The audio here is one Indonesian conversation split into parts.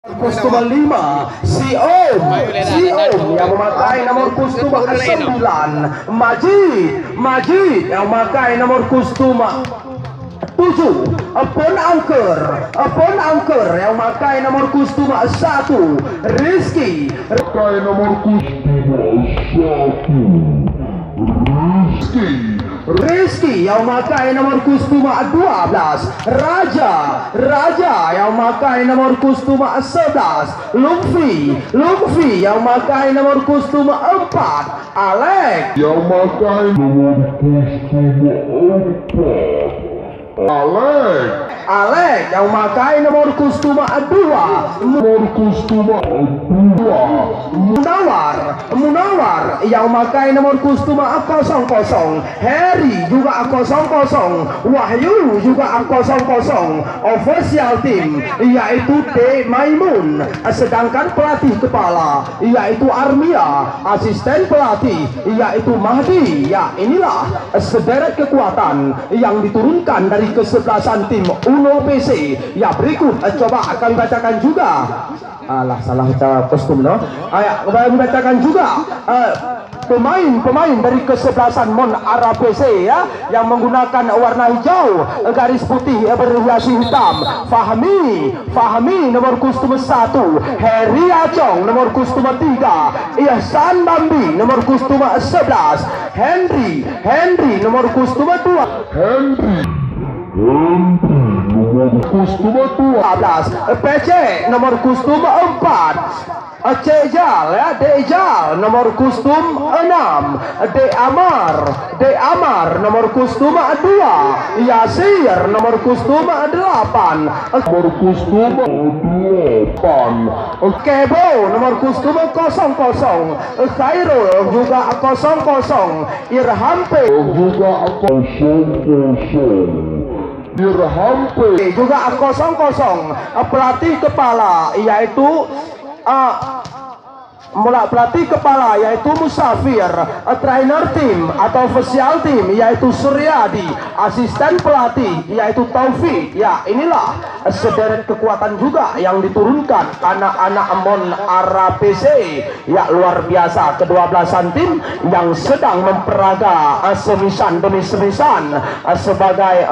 Kostum 5 si Om yang memakai nomor kostum 9, Majid yang memakai nomor kostum 7, Pon Angker yang memakai nomor kostum 1, Rizky nomor kostum 1, Rizky yang memakai nomor kostum 12, Raja yang memakai nomor kostum 11, Lutfi yang memakai nomor kostum 4, Alex yang memakai nomor kostum 4, Alex yang memakai nomor kostum 2, Munawar yang memakai nomor kostum 00, Harry juga 00, Wahyu juga 00, official team yaitu D Maimun, sedangkan pelatih kepala yaitu Armia, asisten pelatih yaitu Mahdi. Ya, inilah sederet kekuatan yang diturunkan dari kesebelasan tim Uno PC. Ya, berikut coba kami bacakan juga. Alah, salah cara kostum no. Kami bacakan juga pemain dari kesebelasan Mon Ara PC ya, yang menggunakan warna hijau garis putih berhiasi hitam. Fahmi nomor kostum 1, Heri Acong nomor kostum 3, Ihsan Bambi nomor kostum 11, Henry nomor kostum 2, nomor kostum 12, PC nomor kostum 4, Dejal nomor kostum 6, De Amar nomor kostum 2, Yasir nomor kostum 8, Kebo nomor kostum 00, Khairul juga 00, Irhampe juga 00, juga 00. Pelatih kepala yaitu pelatih kepala yaitu Musafir, trainer tim atau official tim yaitu Suryadi, asisten pelatih yaitu Taufik. Ya, inilah sederet kekuatan juga yang diturunkan anak-anak Mon Ara PC. Ya, luar biasa kedua-belasan tim yang sedang memperaga semisan demi semisan sebagai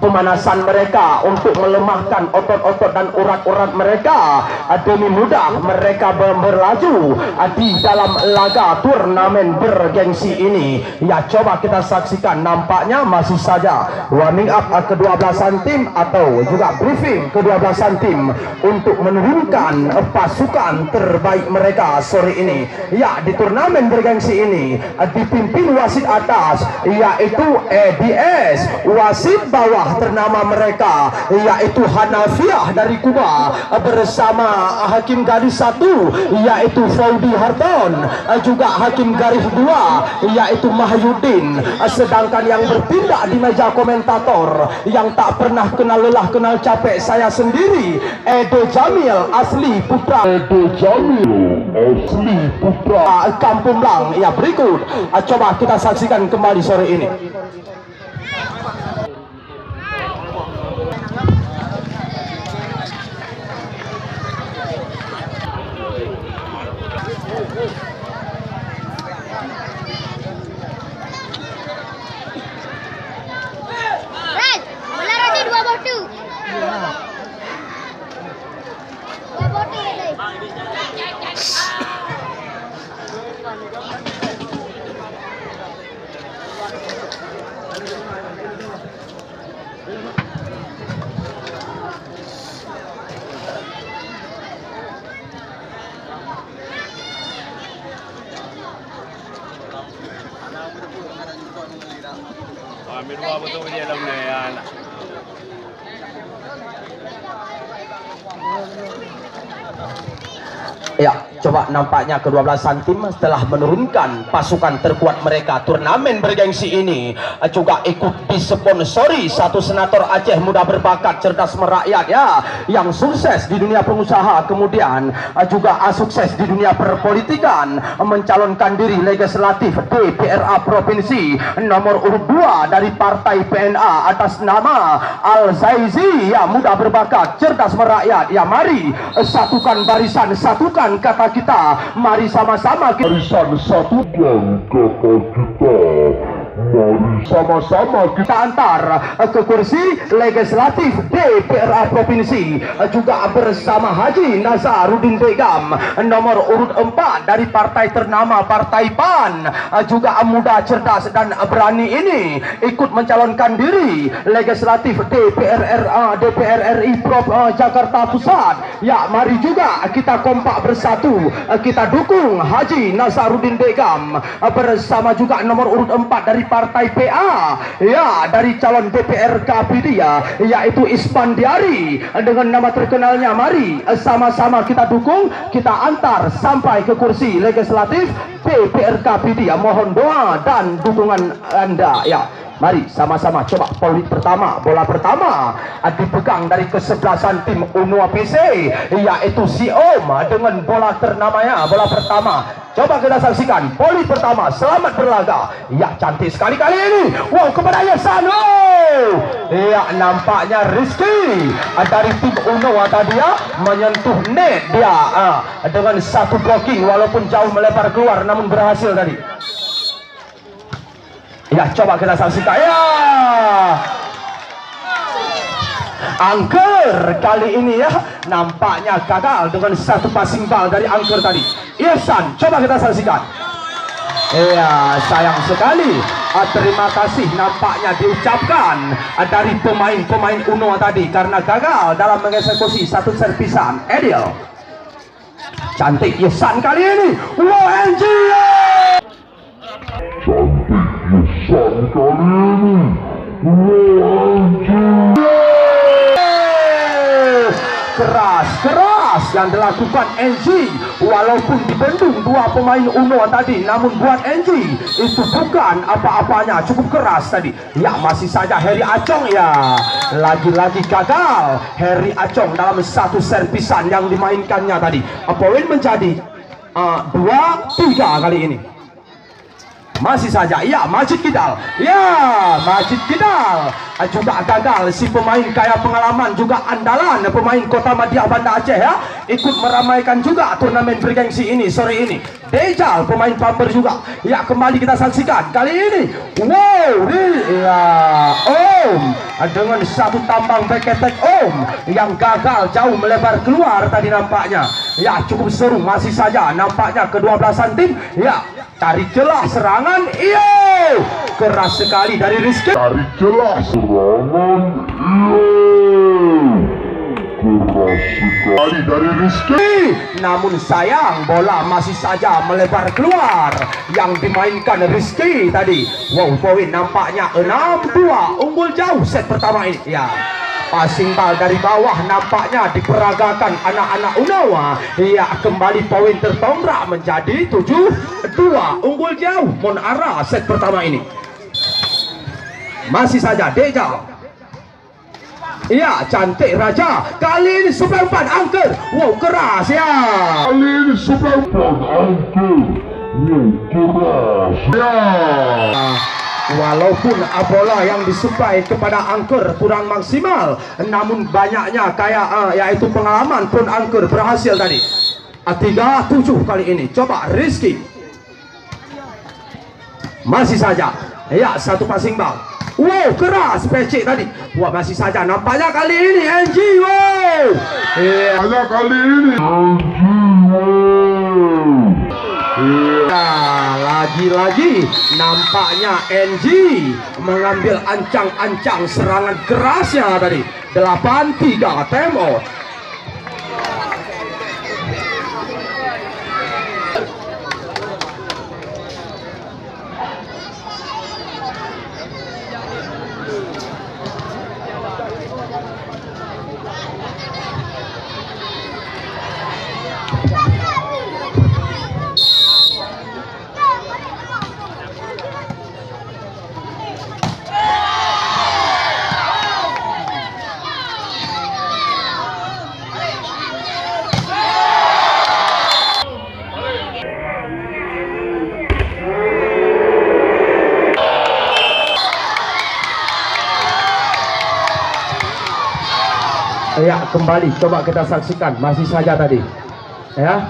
pemanasan mereka untuk melemahkan otot-otot dan urat-urat mereka demi mudah mereka berlaju di dalam laga turnamen bergengsi ini. Ya, coba kita saksikan, nampaknya masih saja warming up kedua-belasan tim atau juga briefing kedua-belasan tim untuk menurunkan pasukan terbaik mereka sore ini. Ya, di turnamen bergengsi ini dipimpin wasit atas yaitu EDS, wasit bawah ternama mereka yaitu Hanafiah dari Kuba bersama hakim garis 1 yaitu Faudi Harton, juga hakim garis 2 yaitu Mahyudin, sedangkan yang bertindak di meja komentator yang tak pernah kenal lelah kenal capek, saya sendiri Edo Jamil asli putra Kampung Lang. Ya, berikut coba kita saksikan kembali sore ini. Ambil dua betul dia dalam ni anak. Ya, coba nampaknya ke-12 tim setelah menurunkan pasukan terkuat mereka. Turnamen bergengsi ini juga ikut disponsori satu senator Aceh muda berbakat, cerdas merakyat ya, yang sukses di dunia pengusaha, kemudian juga sukses di dunia perpolitikan, mencalonkan diri legislatif DPRA Provinsi nomor urut 2 dari Partai PNA atas nama Al-Zaizi ya, muda berbakat, cerdas merakyat ya. Mari satukan barisan, satukan kata kita, mari sama-sama barisan satukan kata kita, mari sama-sama kita antar ke kursi legislatif DPRA Provinsi, juga bersama Haji Nazaruddin Begam nomor urut 4 dari partai ternama Partai PAN, juga muda, cerdas dan berani ini ikut mencalonkan diri legislatif DPR RI Jakarta Pusat ya. Mari juga kita kompak bersatu, kita dukung Haji Nazaruddin Begam bersama juga nomor urut 4 dari Partai PA ya, dari calon DPRK dia yaitu Ispandiari dengan nama terkenalnya. Mari sama-sama kita dukung, kita antar sampai ke kursi legislatif DPRK dia. Mohon doa dan dukungan Anda ya. Mari sama-sama coba poin pertama, bola pertama dipegang dari kesebelasan tim Unua PC yaitu si Om dengan bola ternamanya. Bola pertama coba kita saksikan poin pertama, selamat berlaga ya, cantik sekali kali ini. Wow, kepada Yasan, ya nampaknya Rizky dari tim Unua tadi ya menyentuh net dia dengan satu blocking walaupun jauh melebar keluar namun berhasil tadi. Ya, coba kita saksikan ya. Angker kali ini ya nampaknya gagal dengan satu passing ball dari Angker tadi. Ihsan, coba kita saksikan. Ya, sayang sekali. Terima kasih nampaknya diucapkan dari pemain-pemain Unua tadi karena gagal dalam mengeksekusi satu servisan. Edil. Cantik Ihsan kali ini. Wow, NG. Cantik kali ini. Keras yang dilakukan NG walaupun dibendung dua pemain Unua tadi, namun buat NG itu bukan apa-apanya, cukup keras tadi ya. Masih saja Heri Acong ya, lagi-lagi gagal Heri Acong dalam satu servisan yang dimainkannya tadi. Poin menjadi 2-3 kali ini. Masih saja ya, Majid Kidal ya, Majid Kidal juga gagal. Si pemain kaya pengalaman juga andalan pemain Kota Madiah Banda Aceh ya, ikut meramaikan juga turnamen bergengsi ini sore ini. Dejal pemain Pamper juga ya, kembali kita saksikan kali ini. Wow, ya Om dengan satu tambang beketek Om yang gagal jauh melebar keluar tadi nampaknya ya, cukup seru. Masih saja nampaknya ke-12 tim ya, cari celah serangan. Iyo, keras sekali dari Rizky. Cari celah serangan. Keras sekali dari Rizky. Namun sayang bola masih saja melebar keluar yang dimainkan Rizky tadi. Wow, poin nampaknya 6-2, unggul jauh set pertama ini ya. Passing ball dari bawah nampaknya diperagakan anak-anak Unua ya, kembali poin tertongkrak menjadi 7-2, unggul jauh Monara set pertama ini. Masih saja Dejal ya, cantik Raja kali ini sebelah 4 Angker. Wow, keras ya, Kali ini sebelah 4 Angker. Wow, keras ya. Walaupun bola yang disuplai kepada Angker kurang maksimal, namun banyaknya kayak yaitu pengalaman pun Angker berhasil tadi. 3-7 kali ini. Coba Rizky. Masih saja ya, satu passing ball. Wow, keras PC tadi. Wah, masih saja nampaknya kali ini NG. Wow, Banyak kali ini lagi-lagi nampaknya NG mengambil ancang-ancang serangan kerasnya tadi. 8-3 Temo. kembali coba kita saksikan, masih saja tadi ya.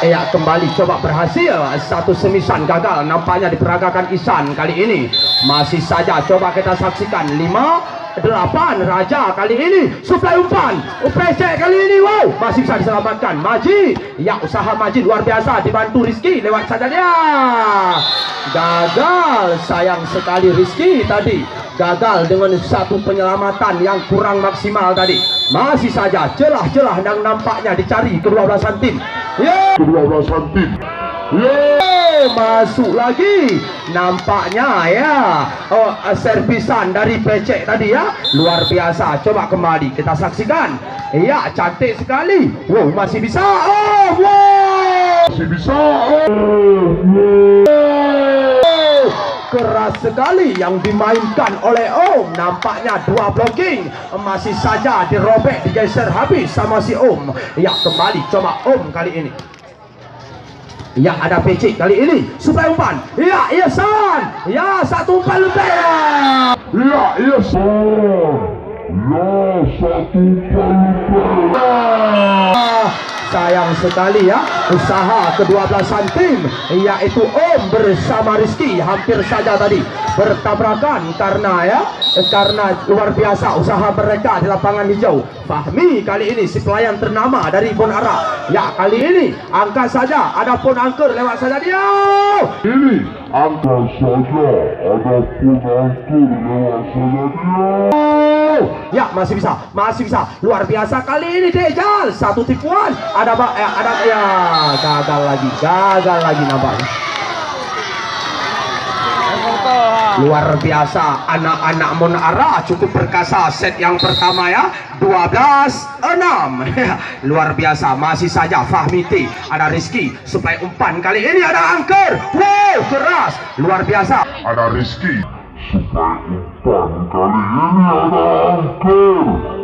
Ya, kembali coba berhasil, satu semisan gagal nampaknya diperagakan Ihsan kali ini. Masih saja coba kita saksikan 5-8 Raja kali ini, suplai umpan UPC kali ini, wow, masih bisa diselamatkan Majid. Ya, usaha Majid luar biasa, dibantu Rizky, lewat saja dia. Gagal, sayang sekali Rizky tadi, gagal dengan satu penyelamatan yang kurang maksimal tadi. Masih saja celah-celah yang nampaknya dicari kedua belasan tim. Kedua belasan tim. Masuk lagi nampaknya ya. Servisan dari PC tadi ya, luar biasa. Coba kembali kita saksikan. Ya, cantik sekali. Wow, masih bisa. Oh, wow, masih bisa. Keras sekali yang dimainkan oleh Om. Nampaknya dua blocking masih saja dirobek, digeser habis sama si Om. Ya, kembali coba Om kali ini. Ya, ada PC kali ini, suplai umpan. Ya, Ihsan. Ya, satu umpan lebih. Ya, Ihsan. Ya, satu umpan lebih. Sayang sekali ya, usaha kedua belasan tim yaitu Om bersama Rizky hampir saja tadi bertabrakan karena luar biasa usaha mereka di lapangan hijau. Fahmi kali ini si pelayan ternama dari Bon Ara. Ya, kali ini angkat saja, adapun angker lewat saja dia. Ini angkat saja, adapun angker lewat saja dia. Ya, masih bisa, luar biasa kali ini Dejal, satu tipuan, ada ya, gagal lagi nampaknya. Luar biasa, anak-anak Mon Ara cukup perkasa set yang pertama ya, 12-6. Luar biasa, masih saja Fahmi T, ada Rizky, suplai umpan kali ini ada angker. Wow, keras, luar biasa. Ada Rizky, suplai umpan kali ini ada angker.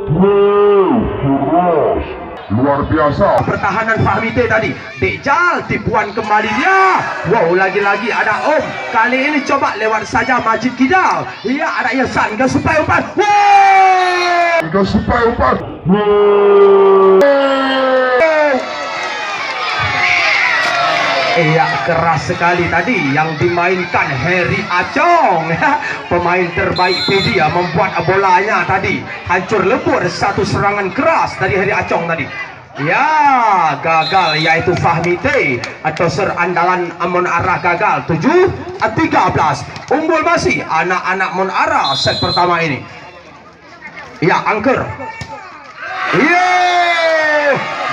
Wow, keras, luar biasa. Pertahanan Fahmi T tadi, Dejal tipuan kembali dia. Wow, lagi-lagi ada Om. Kali ini coba lewat saja Majid Kidal. Ya, ada Ihsan, gak suplai umpan. Wow, gak suplai umpan. Iya, keras sekali tadi yang dimainkan Heri Acong. Pemain terbaik Pedia membuat bolanya tadi hancur lebur, satu serangan keras dari Heri Acong tadi. Ya, gagal yaitu Fahmi T atau andalan Mon Ara gagal. 7-13. Unggul masih anak-anak Mon Ara set pertama ini. Ya, angker.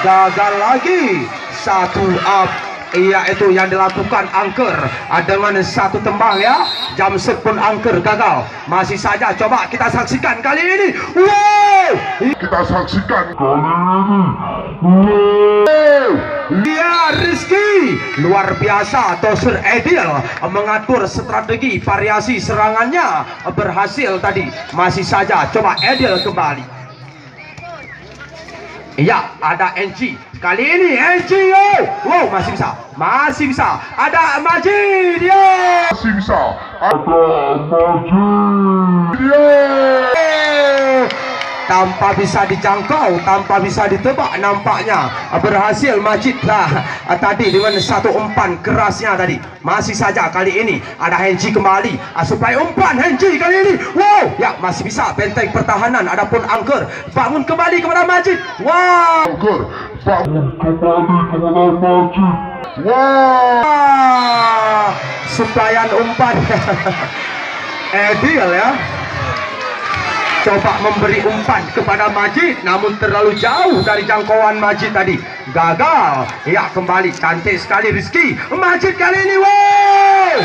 Gagal lagi. Satu up. Iya, itu yang dilakukan angker dengan satu tembang ya. Jamset pun angker gagal. Masih saja coba kita saksikan kali ini. Wow, kita saksikan kali ini. Wow, dia Rizky luar biasa. Tosir Edil mengatur strategi variasi serangannya berhasil tadi. Masih saja coba Edil kembali. Iya, ada NG kali ini. NG, wow, masih bisa, ada Majid, masih bisa, ada Majid, tanpa bisa dijangkau, tanpa bisa ditebak, nampaknya berhasil Majid lah tadi dengan satu umpan kerasnya tadi. Masih saja kali ini ada Henji kembali, suplai umpan Henji kali ini. Wow, ya, masih bisa benteng pertahanan. Adapun angker bangun kembali kepada Majid. Wow, angker bangun kembali kepada Majid. Wow, suplaian umpan Edil ya, coba memberi umpan kepada Majid namun terlalu jauh dari jangkauan Majid tadi, gagal. Ya, kembali cantik sekali Rizky. Majid kali ini, wow,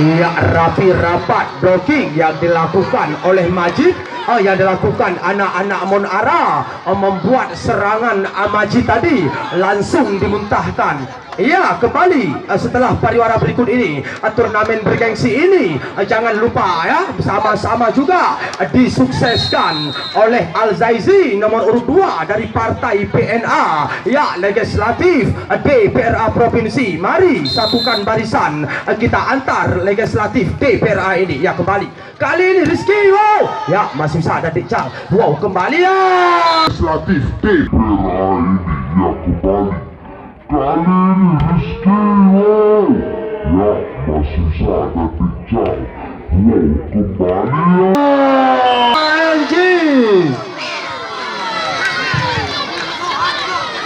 iya, rapi rapat blocking yang dilakukan oleh Majid yang dilakukan anak-anak Monara membuat serangan Majid tadi langsung dimuntahkan. Ya, kembali setelah pariwara berikut ini, turnamen bergengsi ini jangan lupa ya, bersama-sama juga disukseskan oleh Al-Zaizi nomor urut 2 dari partai PNA ya, legislatif DPRA Provinsi. Mari satukan barisan, kita antar legislatif DPRA ini. Ya, kembali kali ini Rizky, wow ya, masih bisa ada Dicang, wow kembali ya, legislatif DPRA ini ya kembali. Kali ini Rizky, wow ya, masih bisa ada Dicang, wow kembali ya.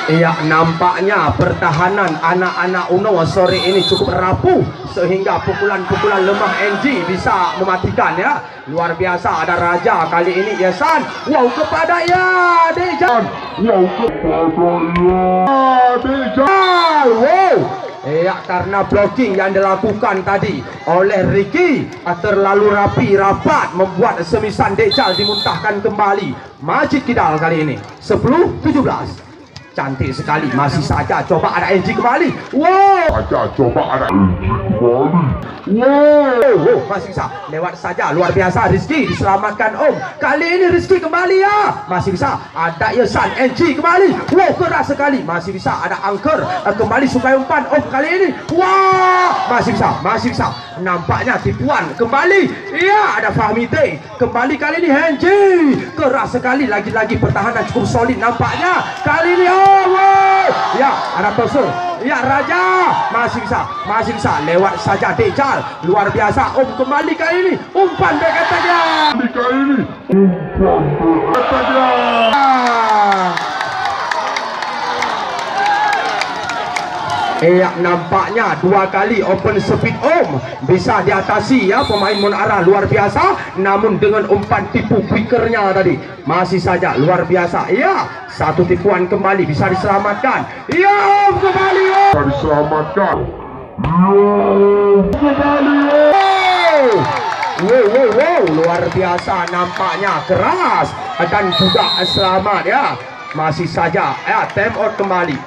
Iya, nampaknya pertahanan anak-anak Uno sore ini cukup rapuh sehingga pukulan-pukulan lemah NG bisa mematikan ya. Luar biasa, ada Raja kali ini Yasan. Wow kepada ya Dejan. Wow kepada ya Dejan. Wow. Ya, karena blocking yang dilakukan tadi oleh Ricky terlalu rapat membuat semisan Dejal dimuntahkan kembali. Majid Kidal kali ini 10-17. Cantik sekali, masih saja coba ada NG kembali. Wow, coba ada NG kembali. Wow, masih bisa lewat saja, luar biasa. Rizky diselamatkan Om. Kali ini Rizky kembali ya, masih bisa ada Yesan. NG kembali. Wow, keras sekali, masih bisa ada Angker kembali supaya umpan Om kali ini. Wow, masih bisa. Nampaknya tipuan kembali. Iya, ada Fahmi Day kembali kali ini. NG keras sekali, lagi-lagi pertahanan cukup solid nampaknya kali ini. Wow. Ya, ada Tosur. Ya, Raja masih bisa lewat saja Dejal. Luar biasa Om kembali kali ini. Umpan dekat saja. Kali ini umpan dekat saja. Iya, nampaknya 2 kali open speed Om bisa diatasi ya pemain Monara, luar biasa. Namun dengan umpan tipu quickernya tadi masih saja luar biasa. Iya, satu tipuan kembali bisa diselamatkan. Iya Om kembali Om. Bisa diselamatkan. Om kembali Om. Wow, luar biasa nampaknya, keras dan juga selamat ya. Masih saja ya, time out kembali.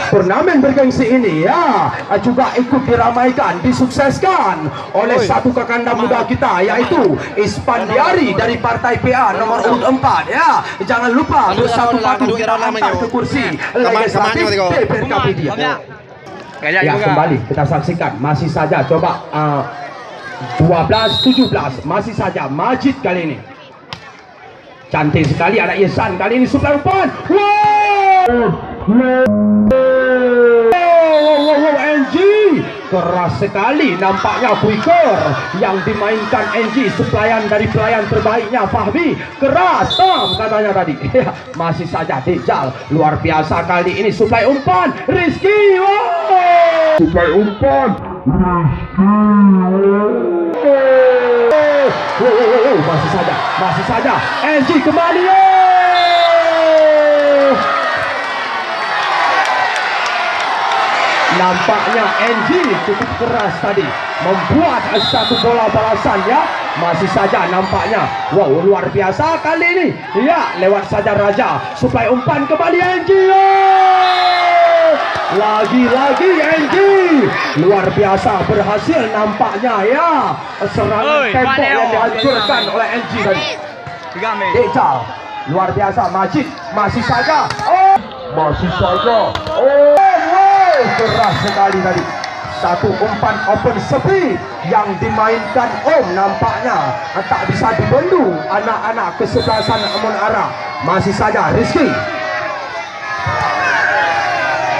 Turnamen bergengsi ini ya juga ikut diramaikan, disukseskan oleh satu kakanda muda kita yaitu Ispandiari dari partai PA nomor urut 4 ya. Jangan lupa bersatu padu kita angkat ke kursi legislatif DPRK dia. Ya, kembali kita saksikan, masih saja coba 12-17, masih saja Majid kali ini. Cantik sekali ada Ihsan kali ini, super umpan. Wow, NG keras sekali nampaknya, quicker yang dimainkan NG, pelayan dari pelayan terbaiknya Fahmi, keras katanya tadi. Masih saja Dejal, luar biasa kali ini supply umpan Rizky. Wow, supply umpan Rizky. Masih saja NG kembali. Nampaknya NG cukup keras tadi membuat satu bola balasan ya. Masih saja nampaknya, wow luar biasa kali ini ya, lewat saja Raja, supply umpan kembali NG. Lagi-lagi NG luar biasa berhasil nampaknya ya, serangan tempo yang dihancurkan oleh NG tadi. Dejal luar biasa. Majid masih saja keras sekali tadi, satu umpan open speed yang dimainkan Om nampaknya tak bisa dibendung anak-anak kesebelasan Monara. Masih saja Rizky.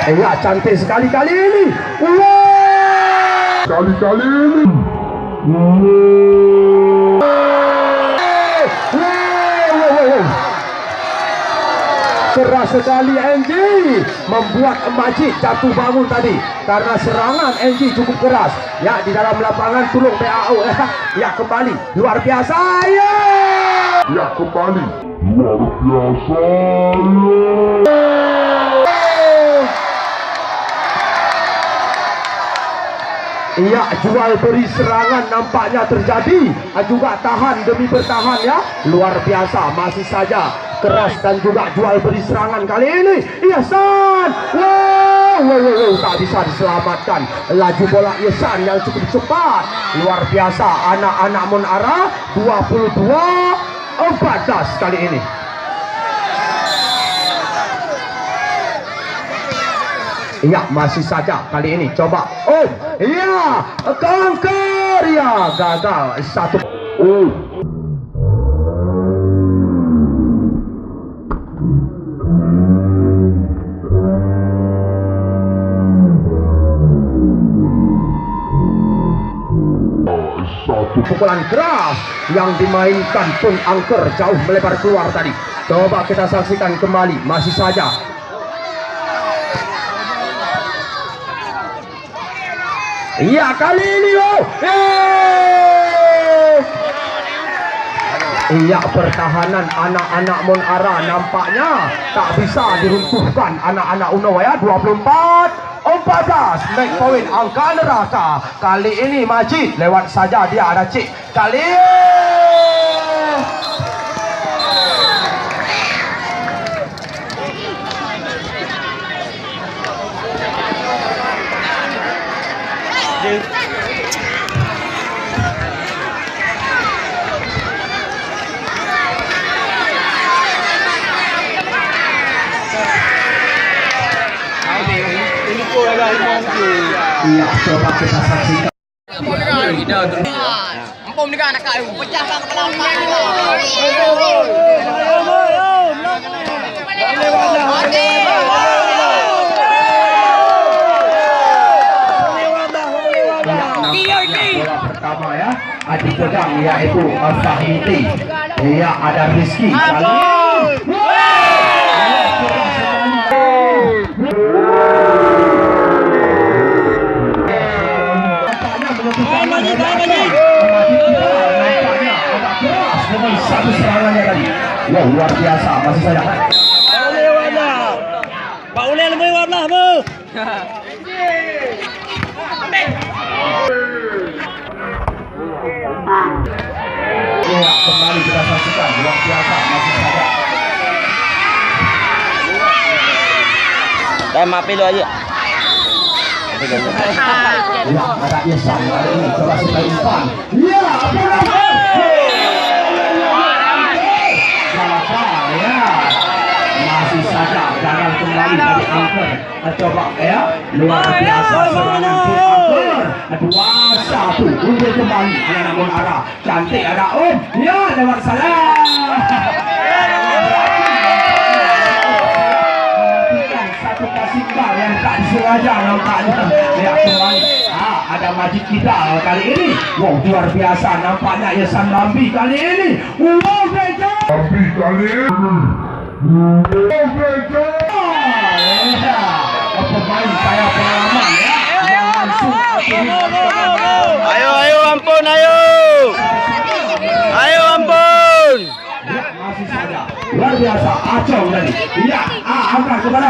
Ya, cantik sekali kali ini. Wow, kali ini keras sekali NG, membuat Majid jatuh bangun tadi karena serangan NG cukup keras ya di dalam lapangan tulung PAO ya. Kembali luar biasa ya kembali luar biasa Iya, jual beri serangan nampaknya terjadi. Juga tahan demi bertahan ya. Luar biasa, masih saja keras dan juga jual beri serangan kali ini. Ihsan, wow, tak bisa diselamatkan. Laju bola Ihsan yang cukup cepat. Luar biasa, anak-anak Munara 22-14 kali ini. Iya, masih saja kali ini coba. Oh, iya, counter ya, gagal satu. Satu pukulan keras yang dimainkan pun angker jauh melebar keluar tadi. Coba kita saksikan kembali, masih saja. Iya, kali ini loh. Iya, pertahanan anak-anak Munara nampaknya tak bisa diruntuhkan anak-anak Uno ya. 24-14 make point angka neraka. Kali ini Majid lewat saja dia ada cik. Kali iya, coba kita saksikan. Empom ni kan anak kayu, pecahkan kepala empat ni lah. Bola pertama ya, adik pegang yaitu Fahiti. Iya, ada Rizky. Satu serangannya tadi. Wah, luar biasa, masih saja. Pak Ule lebih warna bu. Ya, kembali kita saksikan, luar biasa, masih saja. Maaf dulu aja. Ya, ada Ihsan kali ini, coba kita umpan. Ya, masih saja gagal kembali dari angker. Coba ya, luar biasa serangan pun angker. 2-1 unggul kembali anak Munara. Cantik ada ya, lewat salah. Satu kasih bal yang tak disengaja nampaknya. Lihat kembali. Ada Majid kita kali ini. Wow, luar biasa nampaknya Ihsan Lambi kali ini. Wow, Lambi kali ini. Pemain kaya pengalaman ya. Ayo ampun, ayo ampun. Ya, masih saja luar biasa acau tadi. Ya, angkat kepada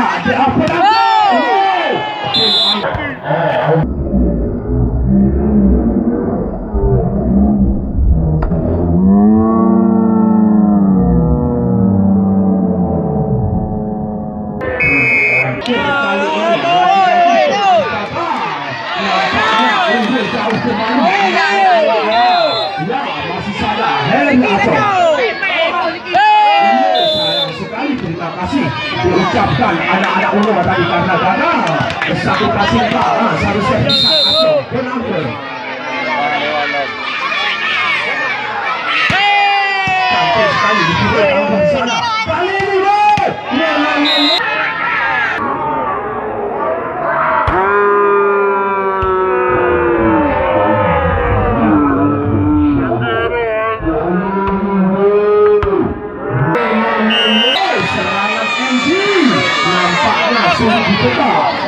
diucapkan anak-anak Uno tadi karena gagal satu kasih seharusnya bisa penampilan cantik sekali di sana kali ini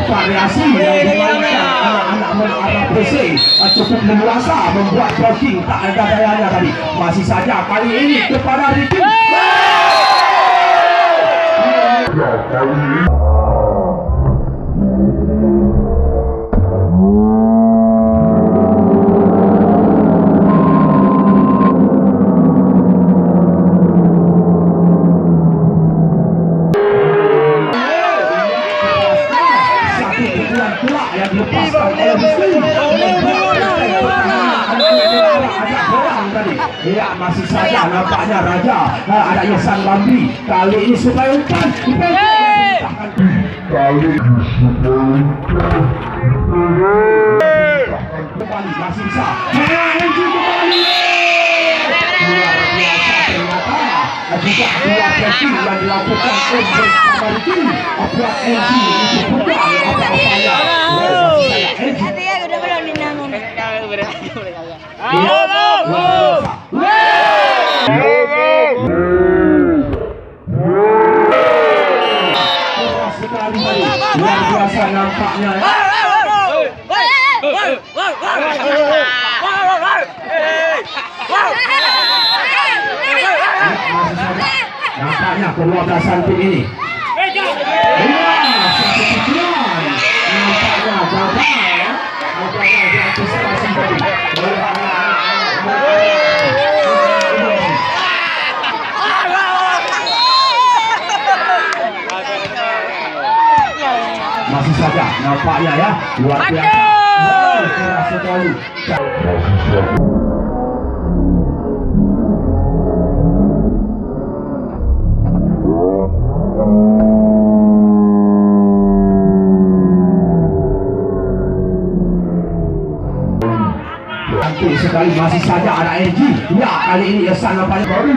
variasi yang dimainkan anak-anak Munara PC cukup leluasa membuat blocking tak ada dayanya tadi. Masih saja kali ini kepada Ricky. Ya, masih saja nampaknya Raja ada Ihsan Lambi. Kali ini supaya umpan. Kali masih bisa. Kembali. Luar biasa ternyata. Juga dua pressing yang dilakukan bersama tim. Buat NG itu bukan apa-apanya. Dia udah belum dinangun. Luar biasa nampaknya ya. Nampaknya ke-12an tim ini. Satu tujuan. Nampaknya gagal ya. Nampaknya diantisipasi tadi. Masih saja nampaknya ya. Luar biasa. Keras sekali. Cantik sekali, masih saja ada NG. Ya, kali ini Ihsan nampaknya baru.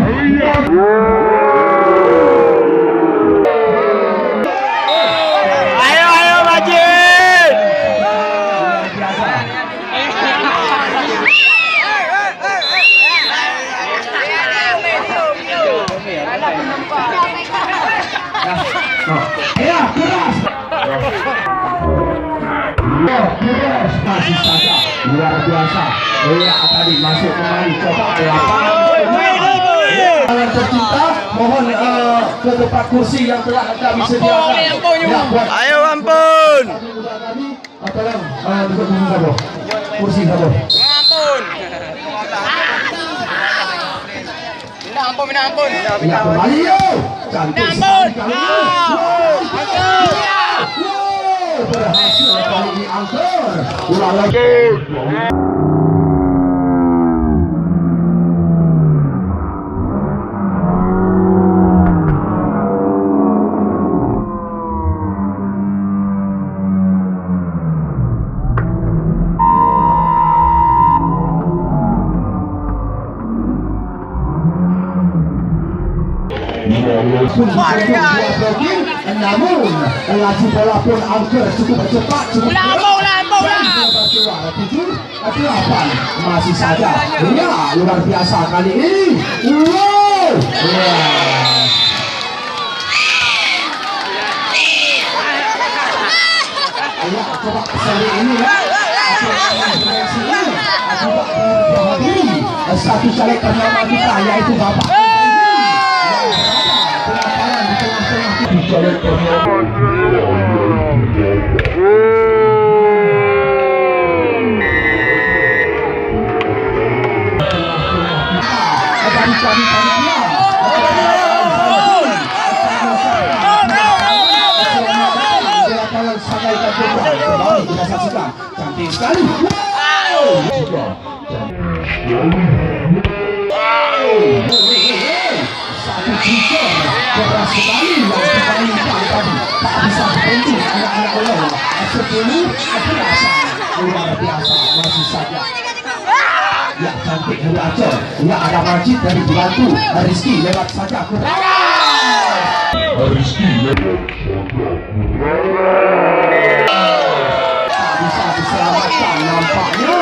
Ayo Majid. Ya, keras. Keras, masih saja luar biasa. Ya, tadi masuk kembali. Coba kalian tercinta, mohon ke tempat kursi yang telah kami sediakan. Ya, buat Ayo ampun. tolong duduk dulu saja. Kursi saja. Minta ampun. Ya, kembali yuk. Cantik sekali kali ini. Berhasil kali ini angker. Ulang lagi. Namun laju bola pun angker cukup cepat, cukup delapan masih saja. Ya, luar biasa kali ini. Wow. Ya, coba kali ini ya. Satu caleg ternama kita yaitu Bapak. Kita saksikan cantik sekali. Satu tiga keras sekali yang kembali tadi tak bisa berhenti anak-anak bola 10 belasan luar biasa masih saja. Ya, cantik dari Aceh. Ya, ada Majid dari dibantu Rizky lewat saja Rizky tak bisa diselamatkan nampaknya.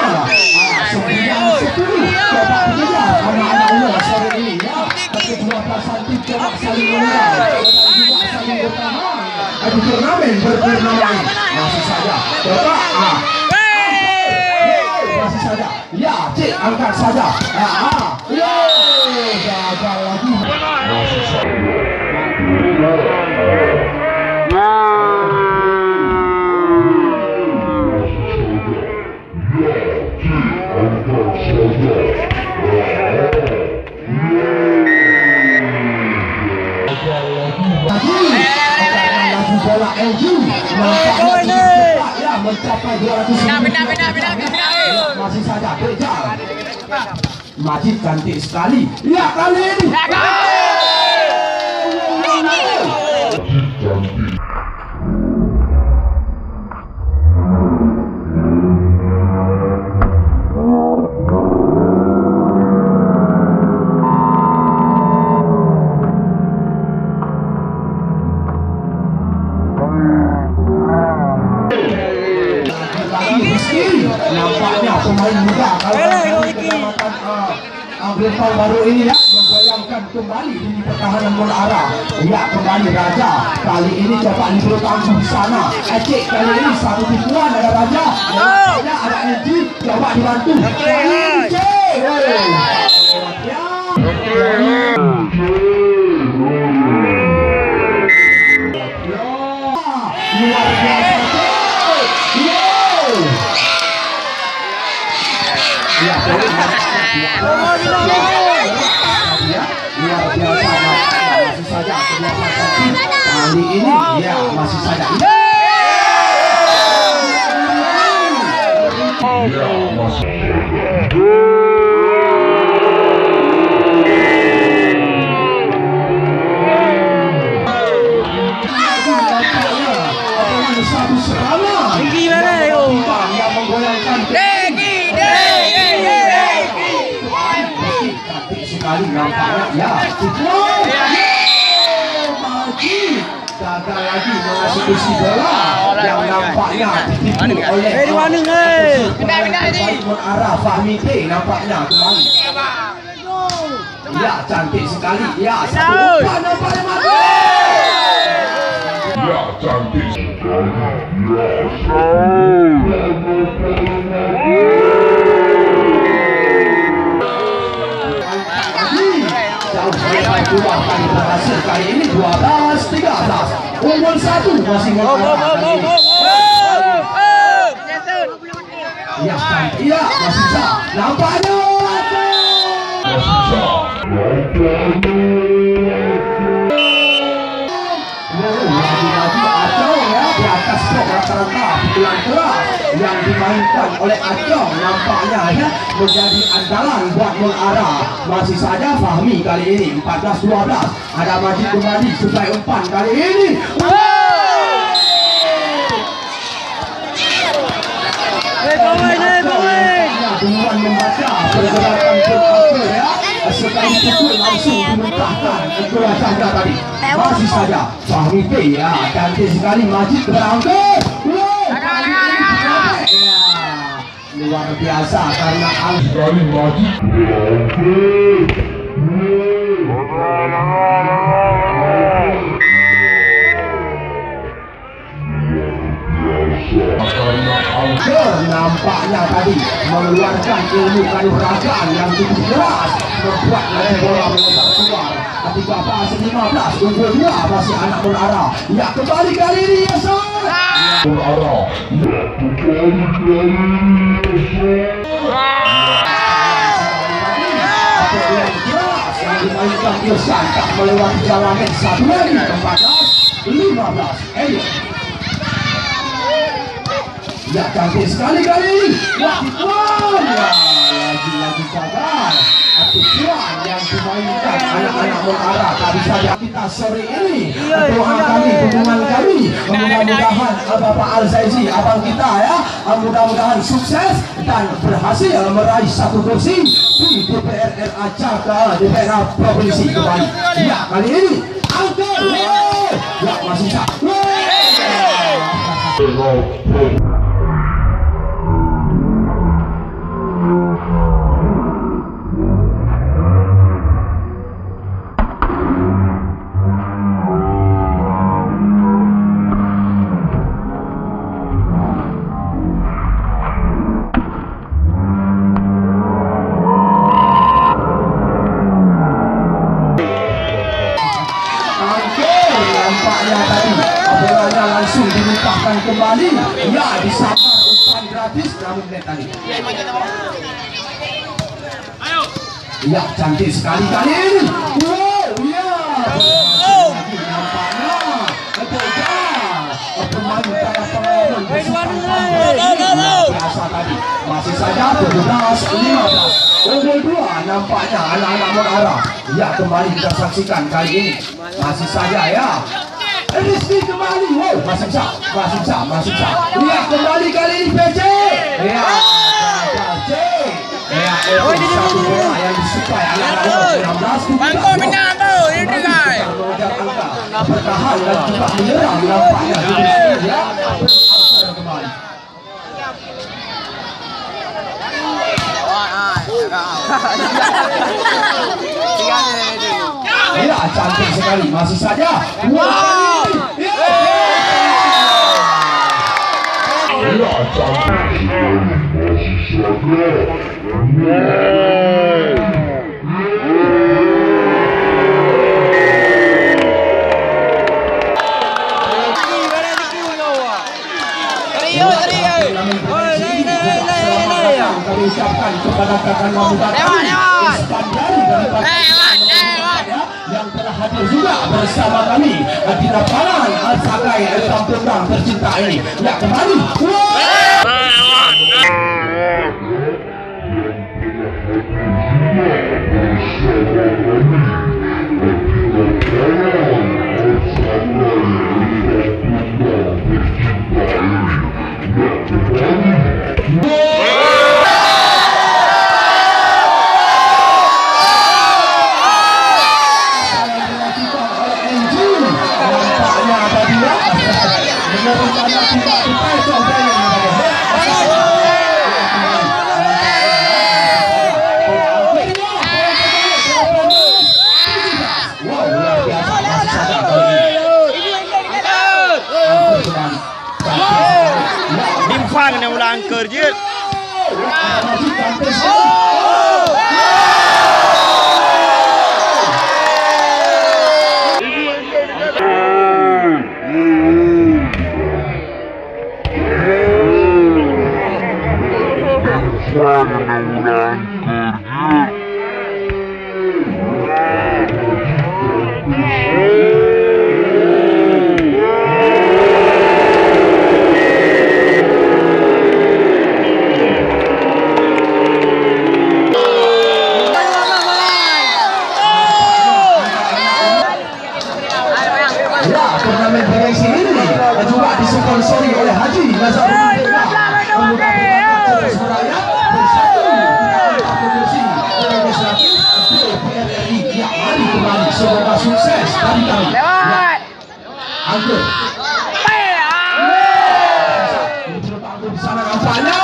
9-10 coba mengejar anak-anak bola sore ini ya. Kedua-duaan tim coba saling mengejar dan juga saling bertahan. Adu turnamen bernama masih saja coba masih saja ya cik angkat saja gagal lagi masih saja. Bola LG nampaknya ya mencapai 200. Masih saja kejar. Majid cantik sekali. Ya, kali ini. Nampaknya pemain muda Gempal baru ini ya membayangkan kembali di pertahanan bola arah. Ya, kembali Raja. Kali ini coba libero tangguh di sana. Ecek kali ini satu tipuan ada Raja. Ya, ada Eji coba dibantu. Luar biasa. Ya, luar biasa, masih saja kali ini ya masih saja satu serangan tinggi mana yang menggoyangkan sekali nampaknya ya Majid gagal lagi mengeksekusi bola yang nampaknya ditipu oleh arah Fahmi T nampaknya kembali ya cantik sekali ya satu umpan nampaknya mati ya cantik sekali kali berhasil kali ini 12-13 unggul 1 masih ya cantik ya masih bisa nampaknya lagi-lagi Acong ya di atas blok rata-rata pukulan keras yang dimainkan oleh Acong nampaknya ya menjadi andalan buat bola arah. Masih saja Fahmi kali ini 14-12 ada Majid kembali supaya umpan kali ini duluan membaca pergerakan pun ya sekali pukul langsung dimentahkan bola chandra tadi. Masih saja Fahmi T ya cantik sekali Majid berangkat luar biasa karena sekali Majid nampaknya tadi mengeluarkan ilmu kanuragan yang cukup keras membuat lagi bola melebar keluar. Ketika fase 15 unggul 2 masih anak bola arah ya kembali kali ini ya bola arah ya kembali yang dimainkan Irsan tak melewati jalan satu lagi 14-15 Elliot ya cantik sekali kali ini wah lagi-lagi gagal aturan yang dimainkan anak-anak Monara. Tadi saja kita sore ini doa kami, hubungan kami mudah-mudahan Bapak Al-Zaizi abang kita ya mudah-mudahan sukses dan berhasil meraih satu kursi di DPR RA Jakarta DPR Provinsi kembali ya kali ini angkat ya masih sah langsung dimuntahkan kembali ya disapa umpan gratis namun tadi ya cantik sekali kali ini wow ya nampaknya pemain para pemain biasa tadi masih saja 17-15 Unggul 2 nampaknya anak-anak mengarah. Ya, kembali kita saksikan kali ini. Masih saja ya. Rizky kembali. Wow, masih bisa. Lihat kembali kali ini PC. Ya, PC. Ya, satu bola yang disukai anak-anak 16. Bangkok menang tu. Ini guys. Bertahan dan juga menyerang nampaknya. Ya, kembali. Ya, cantik sekali. Masih saja. Wow. Ya, cantik sekali. Masih saja. Kami ucapkan kepada kakak Muhammad Iskandari daripada yang telah hadir juga bersama kami di lapangan Sakai Kampung Dam tercinta ini. Ya, kembali. Dimpang yang ulang kerja. Turnamen bergengsi ini juga disponsori oleh Haji Nazarudin Suraya bersatu produksi legislatif DPRRI. Ya, mari kembali, semoga sukses dari kami. Anggur. Anggur di sana nampaknya.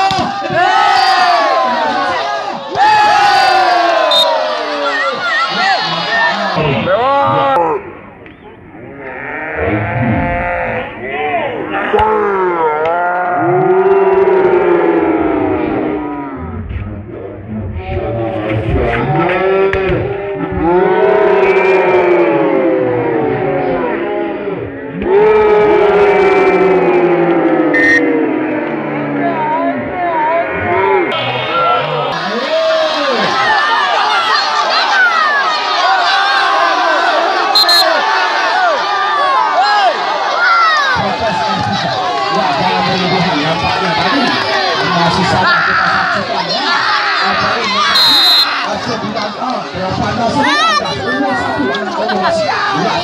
Masih saja kita saksikan ya.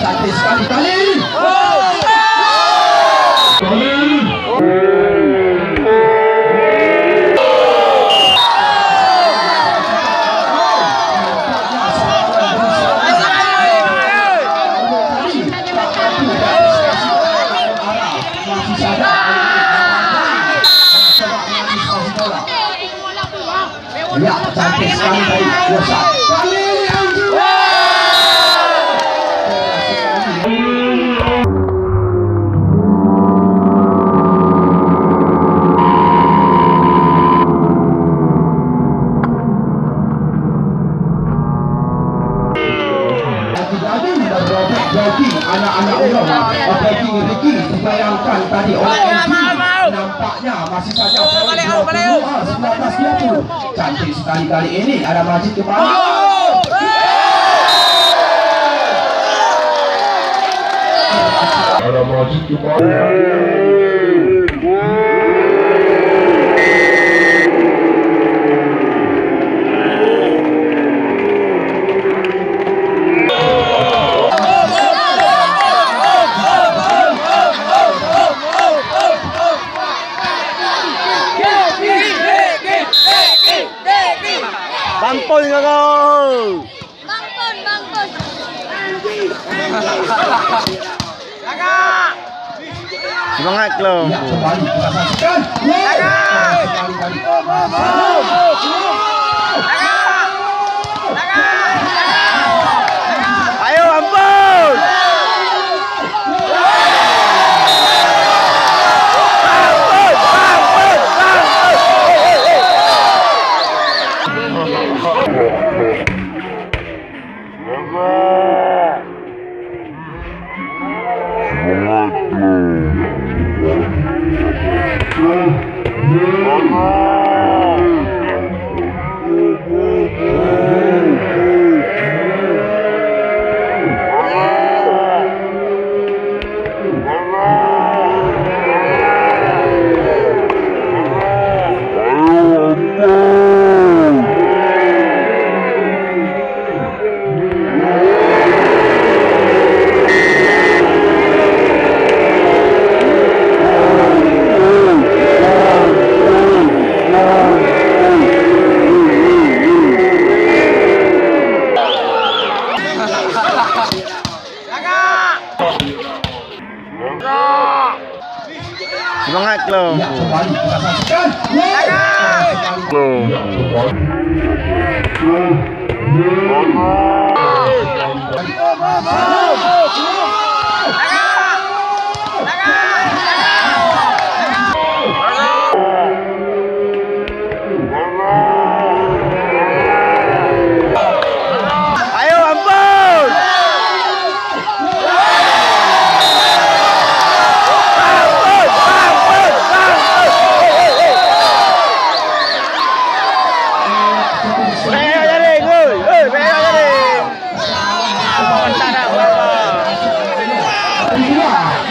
Cantik sekali kali. Ya, cantik sekali dari Yosa. Kali ini Anju. Anak-anak ulama bagi Ricky dibayangkan tadi oleh nampaknya masih saja 19-20. Cantik sekali kali ini ada Majid kembali. Ada Majid kembali. Semangat Klom. Ya, kembali kita saksikan. Sekali dari Ayo ampun. Semangat Klom. Ya, kembali kita saksikan. Ayo ampun.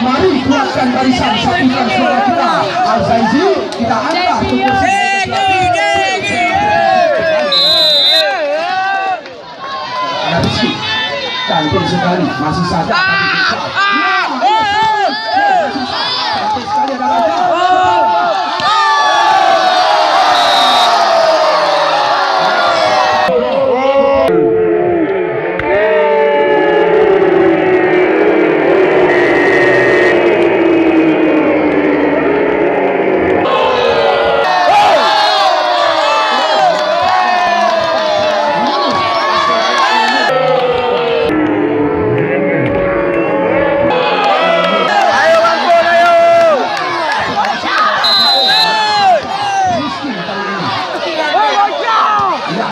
Mari kuatkan barisan, satukan suara kita. Al-Zaizi, kita angkat untuk ada besi. Cantik sekali, masih saja. Cantik sekali ada raja.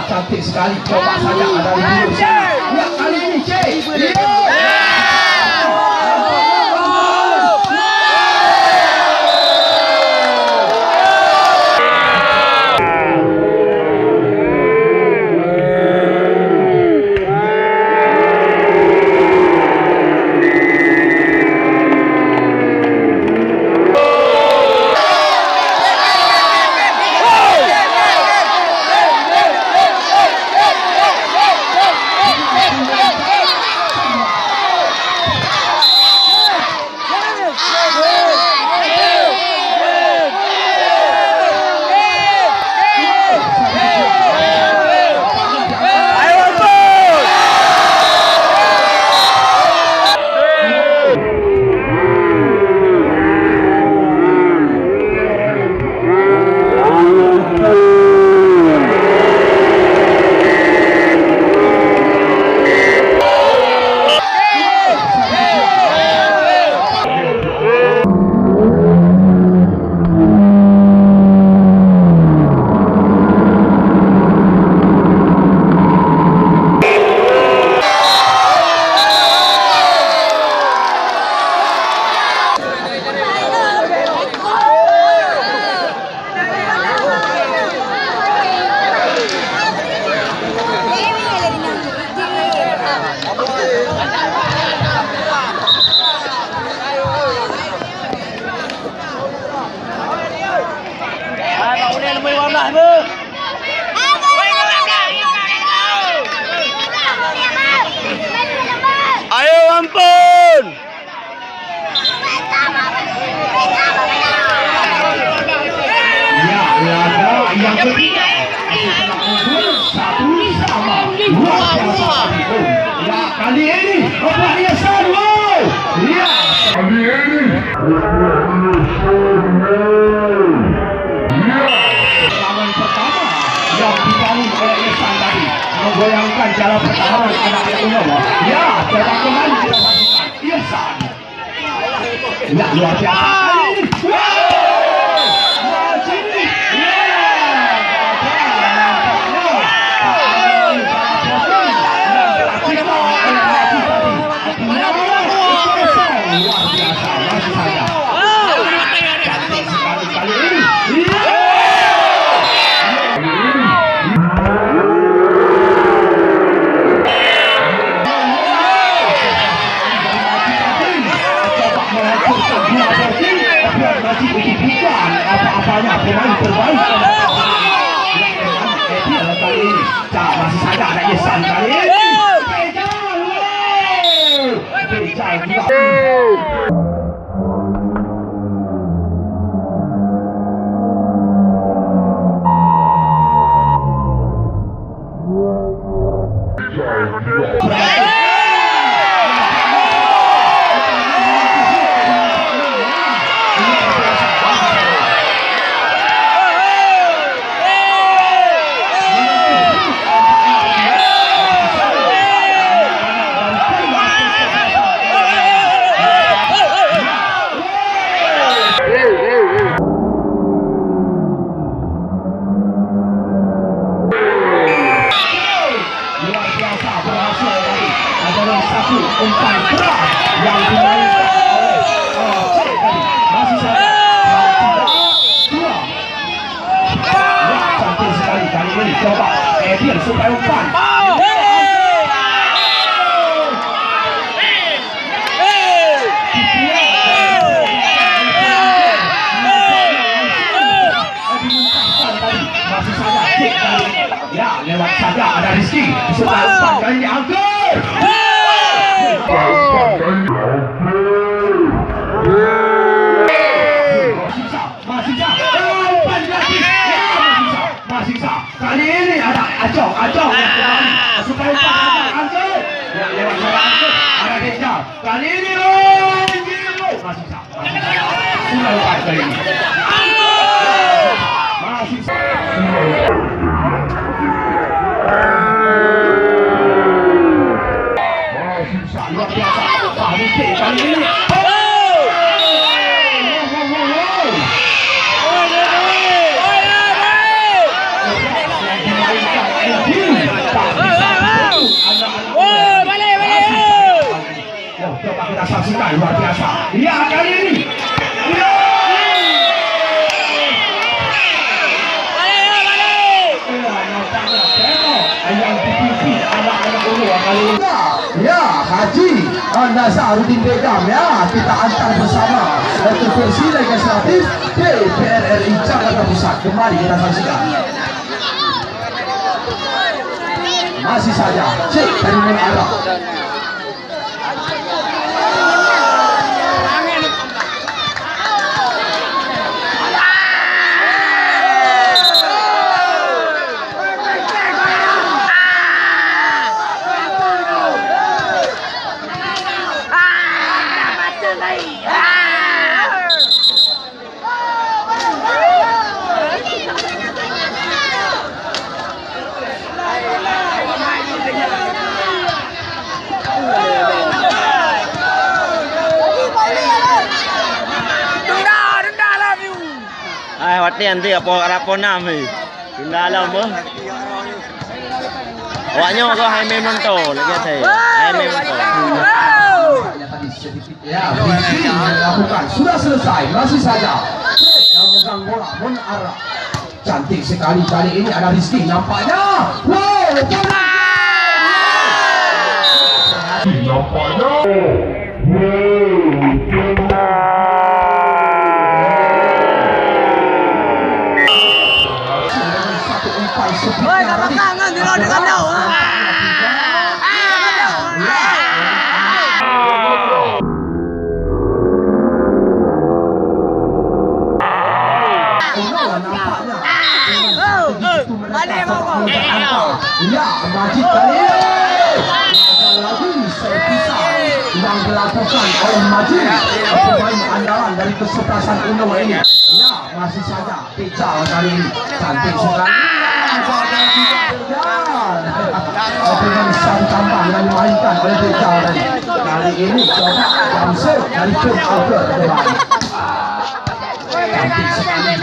Cantik sekali, coba saja ada di sana. Ya, kali ini Cik. Ayo ampun. Ya, laga yang ketiga. Satu sama. Luar biasa. Ya, kali ini luar biasa. Serangan pertama yang dibangun oleh Ihsan tadi menggoyangkan jalan pertahanan anak-anak Unawa. Ya, cetak kembali dilakukan Ihsan. Ya, luar biasa kali ini. Bukan apa-apanya pemain terbaik kali ini. Masih saja ada Ihsan kali ini. Bejal juga. Umpan keras yang dimainkan oleh Cik tadi. Masih saja 3-2. Ya, cantik sekali kali ini. Coba Edian supaya umpan. Masih saja Cik kali ini. Ya, lewat saja ada Rizky supaya umpan kali ini angkat. Masih sah. Kali ini ada Acong yang kembali supaya angkat. Ya, lewat saja angkat. Ada Deja. Kali ini masih sah. Sudah lepas kali ini. Masih sah. Luar biasa Fahmi kali ini. Coba kita saksikan luar biasa. Ya, kali ini. Ya, Haji Nazaruddin Begam ya, kita antar bersama Intervensi Legislatif DPR RI Jakarta Pusat. Kembali kita saksikan. Masih saja Cik Karimun Arab. Wati nanti apa raponam ni. Tunda lah mo. Awaknya kau hai memang tu lagi saya. Hai memang tu. Ya, Rizky melakukan sudah selesai. Masih saja yang megang bola mengarah. Cantik sekali kali ini ada Rizky nampaknya. Wow, Oi, kat belakang kan dia dekat kau. Balik kau. Ya, Majid kali ini lagi servisah yang dilakukan oleh Majid. pemain andalan dari kesebelasan Uno ini. Ya, masih saja Teja kali ini cantik sekali. Dengan sang tambang yang dimainkan oleh Teja tadi. Kali ini coba langsung dari Kun Albert kembali. Cantik sekali.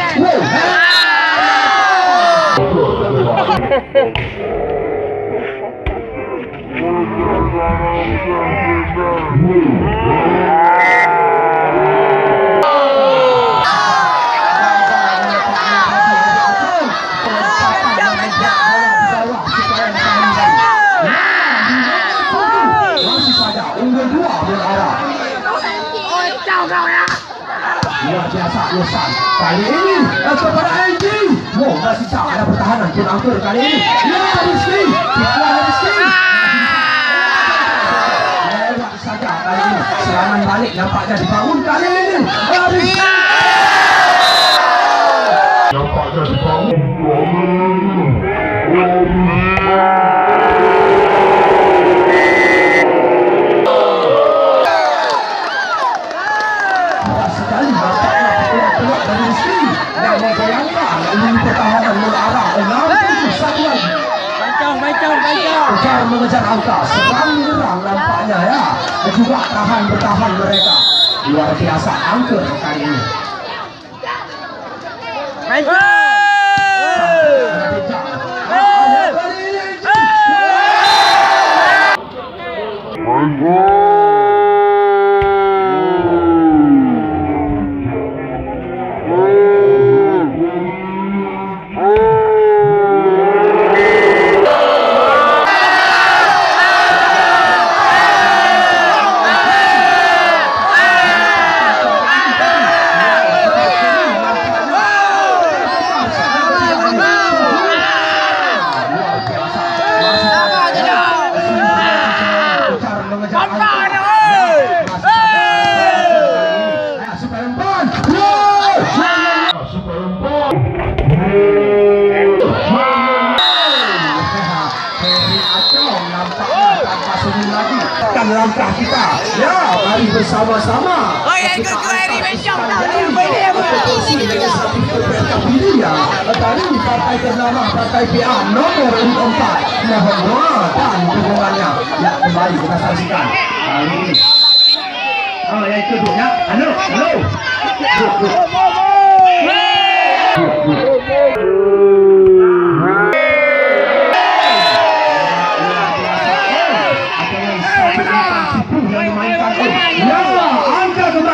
Luar biasa Lusan kali ini kepada LG. Wow, masih tak ada pertahanan Kun Angker kali ini. Ya, Rizky Tipuan Rizky lewat saja kali ini. Serangan balik nampaknya dibangun kali ini. Rizky nampaknya dibangun. Kejar mengejar angka, serang menyerang nampaknya ya. Juga bertahan mereka. Luar biasa Angker kali ini. Langkah kita, ya, mari bersama-sama. Oh ya, ikut Eri Mencong tau dia boleh apa? Tadi partai ternama, partai PA nomor 4, mohon doa dan dukungannya. Ya, kembali kita saksikan kali ini. Oh, yang kedua ya, halo.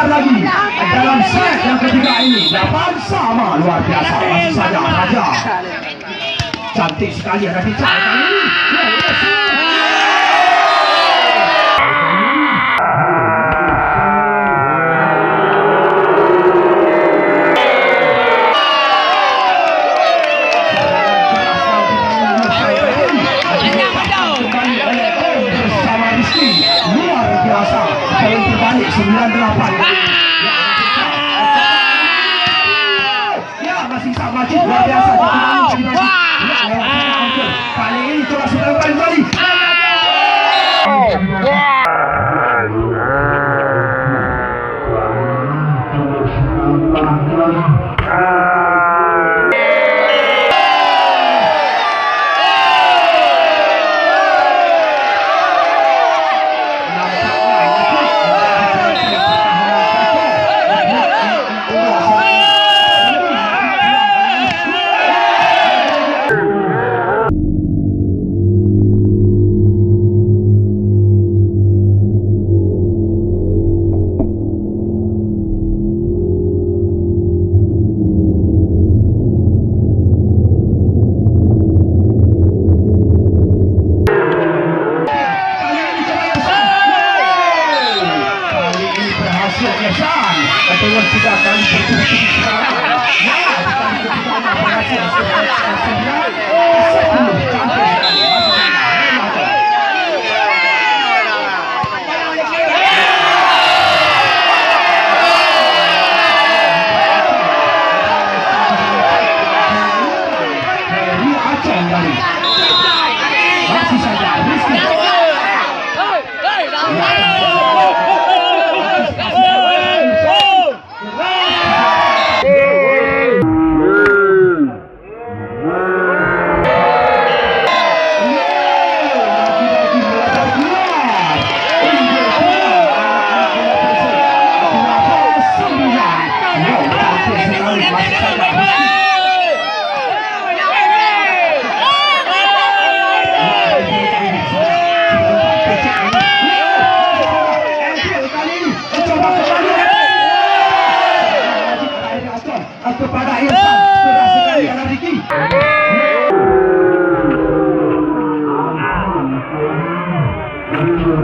Lagi dalam set yang ketiga ini dapat sama luar biasa masih saja Raja cantik sekali ada Teja kali ini. Bersama Rizky luar biasa poin terbalik 98. Luar biasa kali ini coba sudah kembali.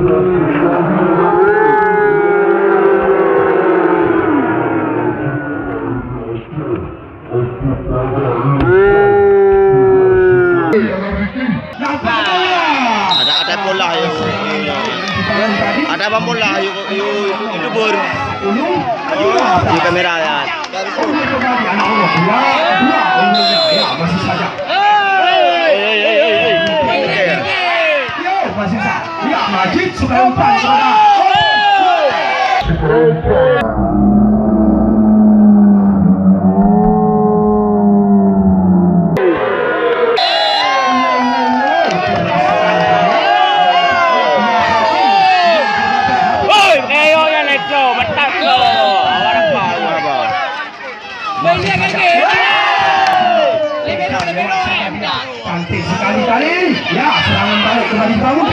Ada bola yuk. Ada apa bola yuk itu bor. Di kamera ya. Masih saja. Masih saja. Ya, Majid sudah umpan saudara. Cantik sekali tadi. Ya, serangan balik kembali bangun.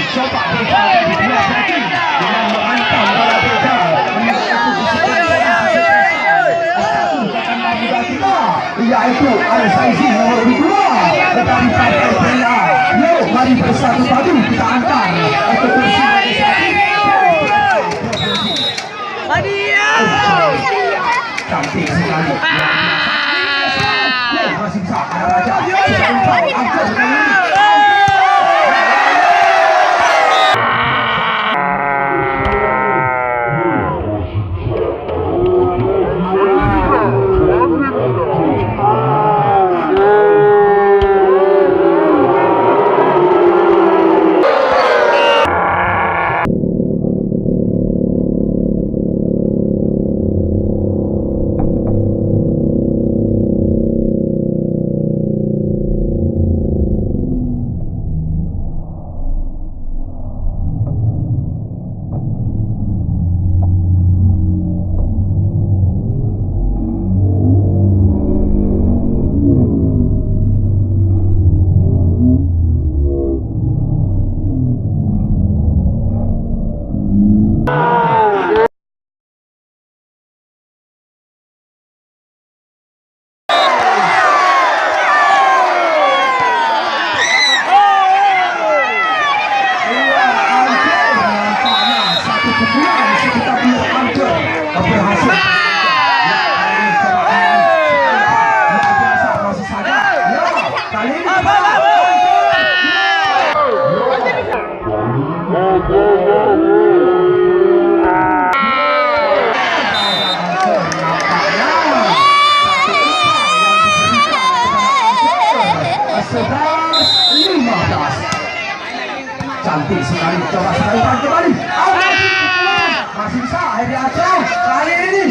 Coba dengan menghantam bola beda yaitu Al-Saizi nomor 2 dari partai Bela. Yuk mari bersatu padu kita antar ke kursi cantik sekali. Masih bisa ada raja. Cantik sekali, coba sekali kembali. Masih bisa Hedi Aceh kali ini.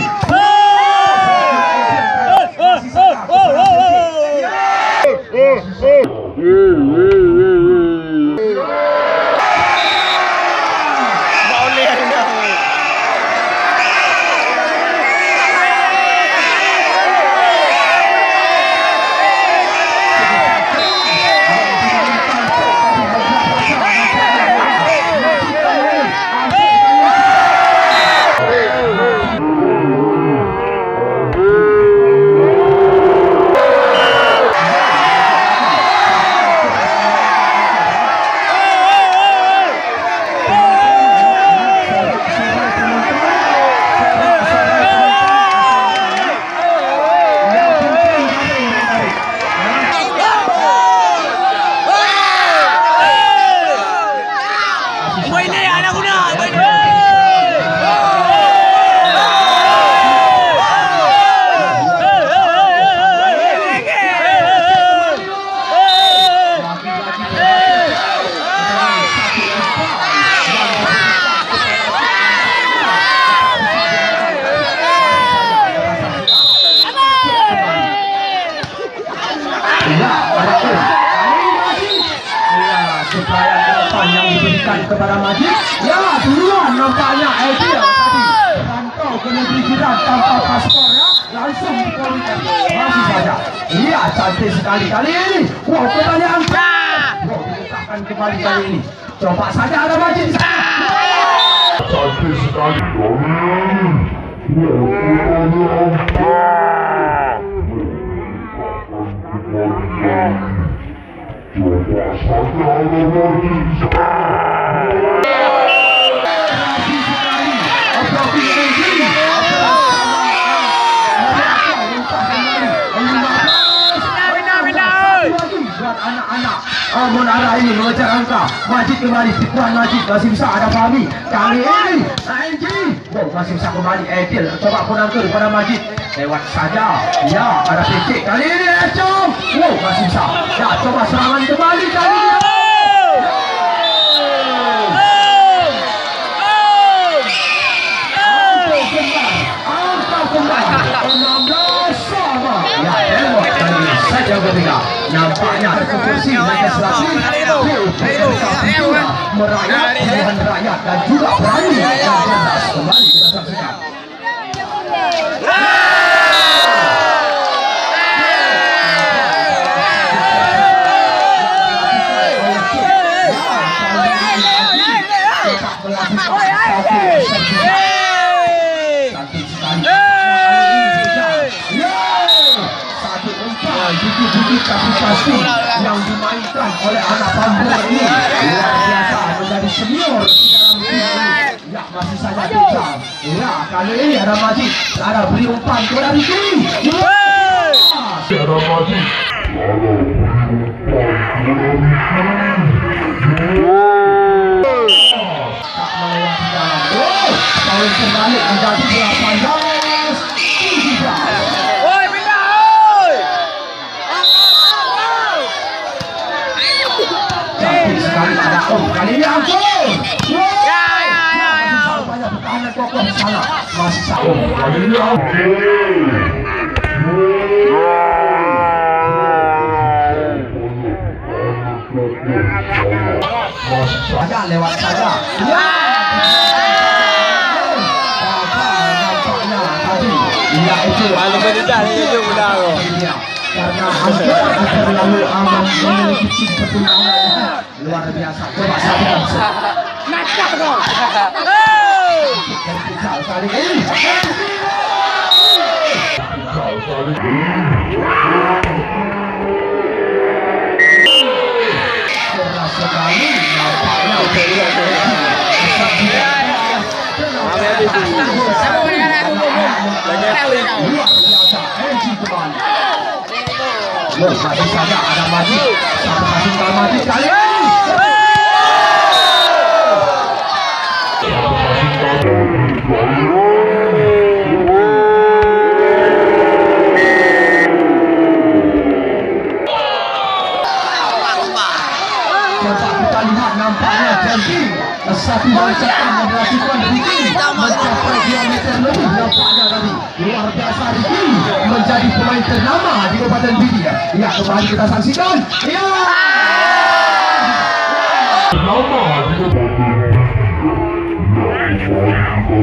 ke negeri jiran tanpa paspor ya, langsung dikeluarkan. Masih saja. Iya, cantik sekali kali ini. Wow, kembali angkat. Wow, dibukakan kembali kali ini. Coba saja ada Majid di sana. Cantik sekali kali ini. Coba saja ada Majid di sana. Anak-anak menara ini mengejar angka. Majid kembali, Tuan Majid masih bisa ada Fahmi. Kali ini Anji masih bisa kembali. Edil coba penangkul kepada Majid, lewat saja. Ya, ada PC kali ini Econg. Wow, masih bisa. Ya, coba serangan kembali kali ini. Saja ketika nampaknya terkursi legislasi merayat pilihan rakyat dan juga berani dan cerdas. Kembali kita saksikan. Bukit tapi pasti yang dimainkan oleh anak Pambur ini luar biasa, menjadi senior di dalam tim ini. Ya, masih saja kejar. Ya, kali ini ada Majid, ada beri umpan kepada Riki. Ada Majid, ada beri umpan tak melewati dalam. Poin terbalik menjadi 18-17. Sekali ada kali ini ampun. Ya. Banyak pertahanan kokoh di sana. Masih sama. kali ini saja lewat saja. Ya. Nampaknya tadi. Ya itu. Paling benar itu mudah. Karena hampir terlalu aman memiliki pertunangan luar biasa. Coba saja. Nakal dong. Kali ini. Keras sekali nampaknya. Masih saja ada Majid. Satu masukkan Majid kali ini. Coba kita lihat nampaknya jadi satu loncatan yang dilakukan Riki mencapai 2 meter lebih. Nampaknya tadi luar biasa Riki menjadi pemain ternama di Kabupaten Pidi. Ya, kembali kita saksikan. Ya. Nama di kita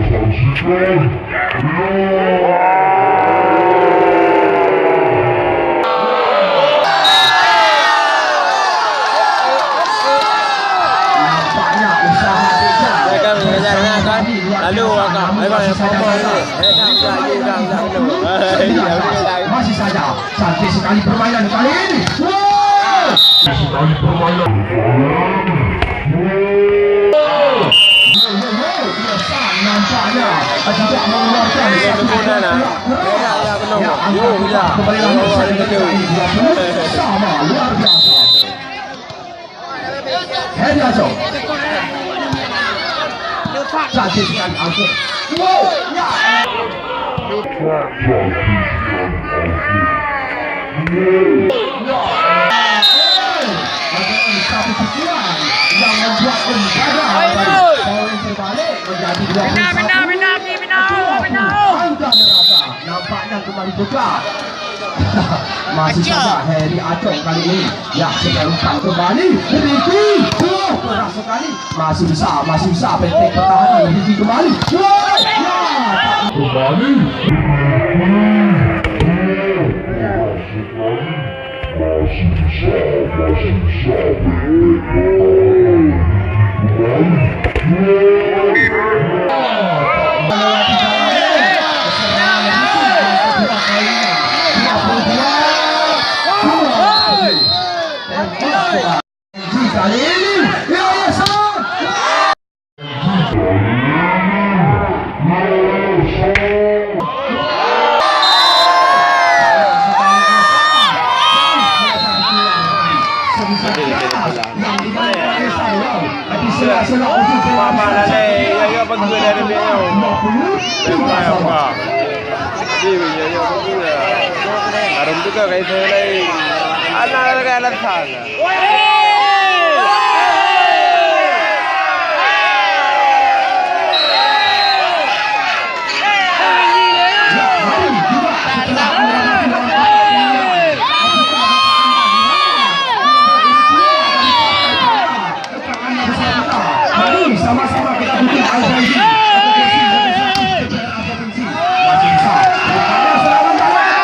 saksikan. Nampaknya usaha Deja. Lalu kakak, masih saja cantik sekali permainan kali ini. Wow! Sekali permainan. Nampaknya juga mengeluarkan kembali sama luar biasa. Hendazo cantik sekali angkut. Wow, ya. Satu pukulan yang membuat poin terbalik menjadi 21. Angka neraka nampaknya kembali buka. Masih sama Heri Acong kali ini. Ya, sedang umpan kembali. Ricky, keras sekali. Masih bisa PT pertahanan. Ricky kembali. Kembali. Masih bisa. Kali ini, Mama nanay, yayo pagkuha na rin yun. Tayo pa. Hindi, yayo pagkuha. Aram ko kayo sa nalay. Ano na nagalat sana? sama-sama kita dukung Al-Zaidi. Masih bisa. Serangan tangan.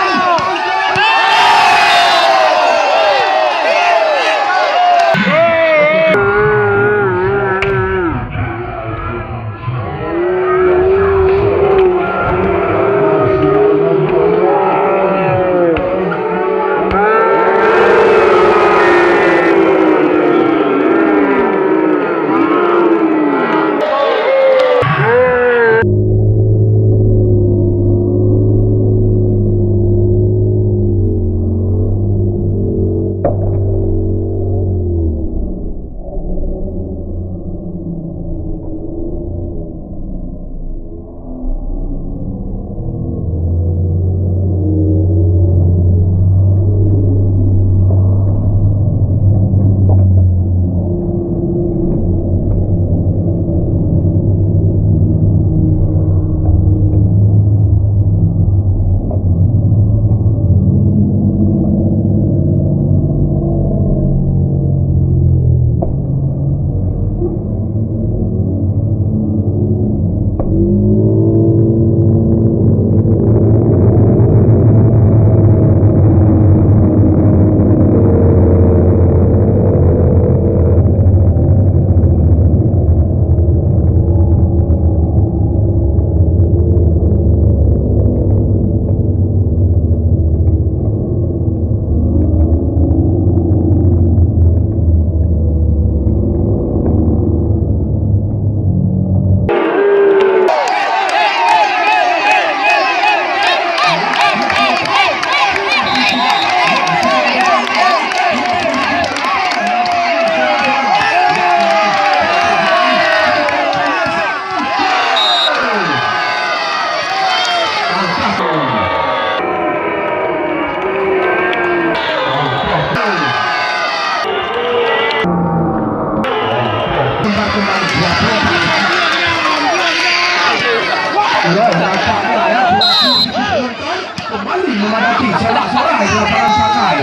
Kembali memadati sorak-sorai di lapangan Sakai.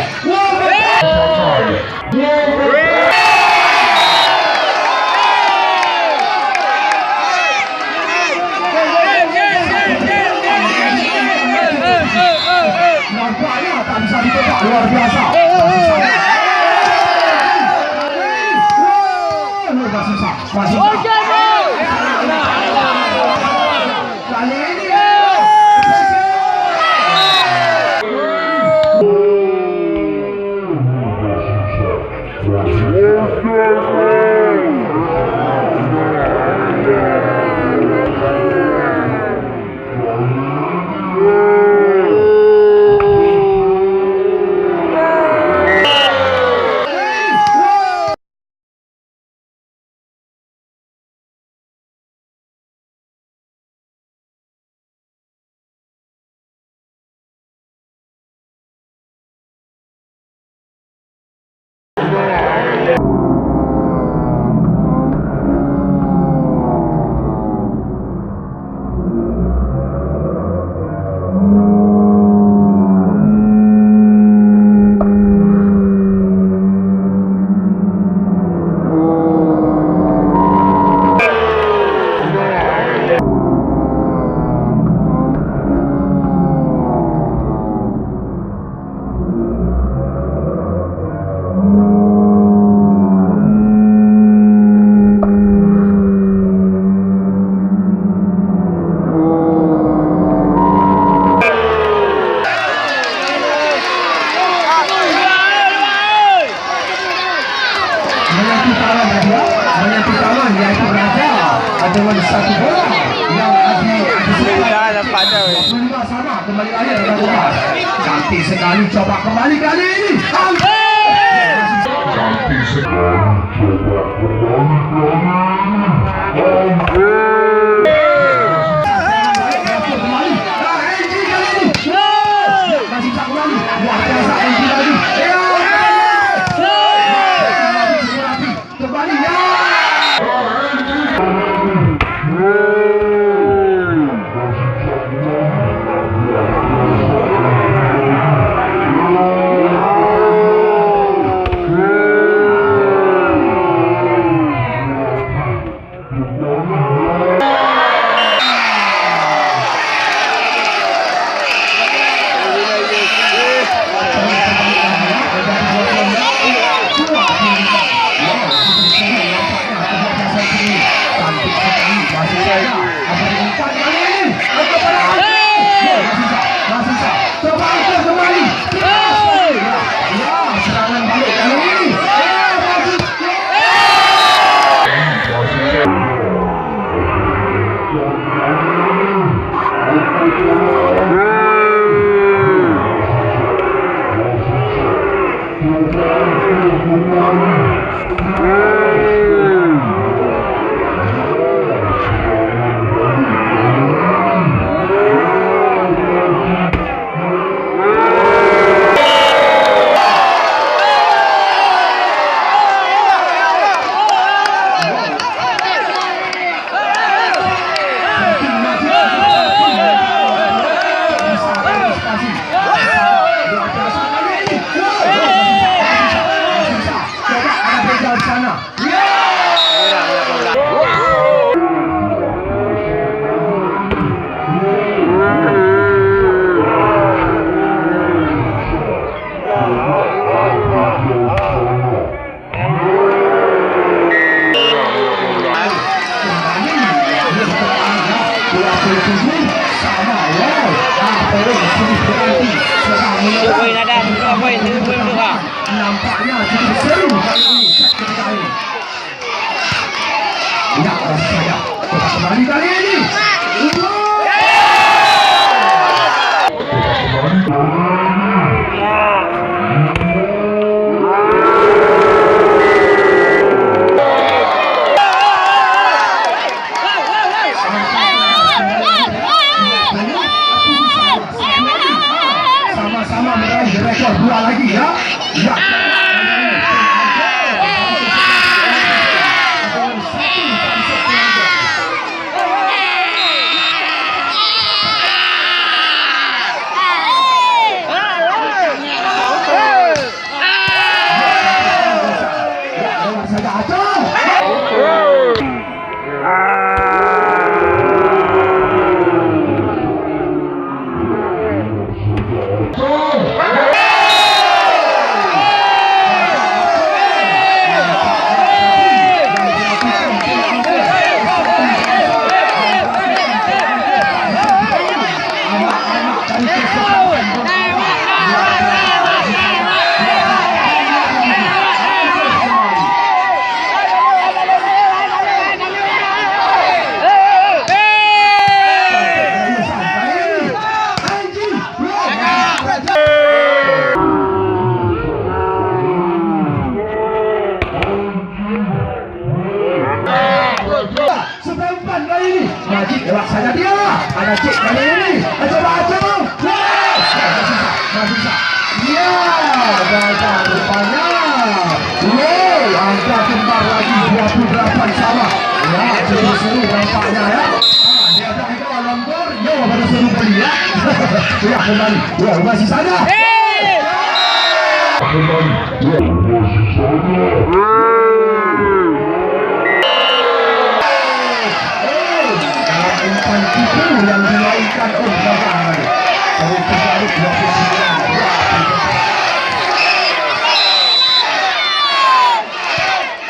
Nampaknya tak bisa ditebak, luar biasa. Masih kali ini dapat dah. 25 sama kembali lagi tuan-tuan. Cantik sekali coba kembali kali ini. Cantik sekali coba kembali. Nampaknya cukup seru kali ini set ketika ini. Tidak rasa saja. Kita kembali kali ini. Sama-sama meraih rekor 2 lagi ya. Ya. Majid lewat saja dia. Ada cek kali ini. Coba acung. Masih. Ya, gagal rupanya. Wow, angka kembar lagi 28 sama. Ya, seru nampaknya ya. Dia dah ke dalam gol. Yo, pada seru kali ya. Ya, kembali. Ya, masih saja. Kembali. Ya, masih saja. Umpan itu yang dilakukan oleh Bapak dari terbalik 29.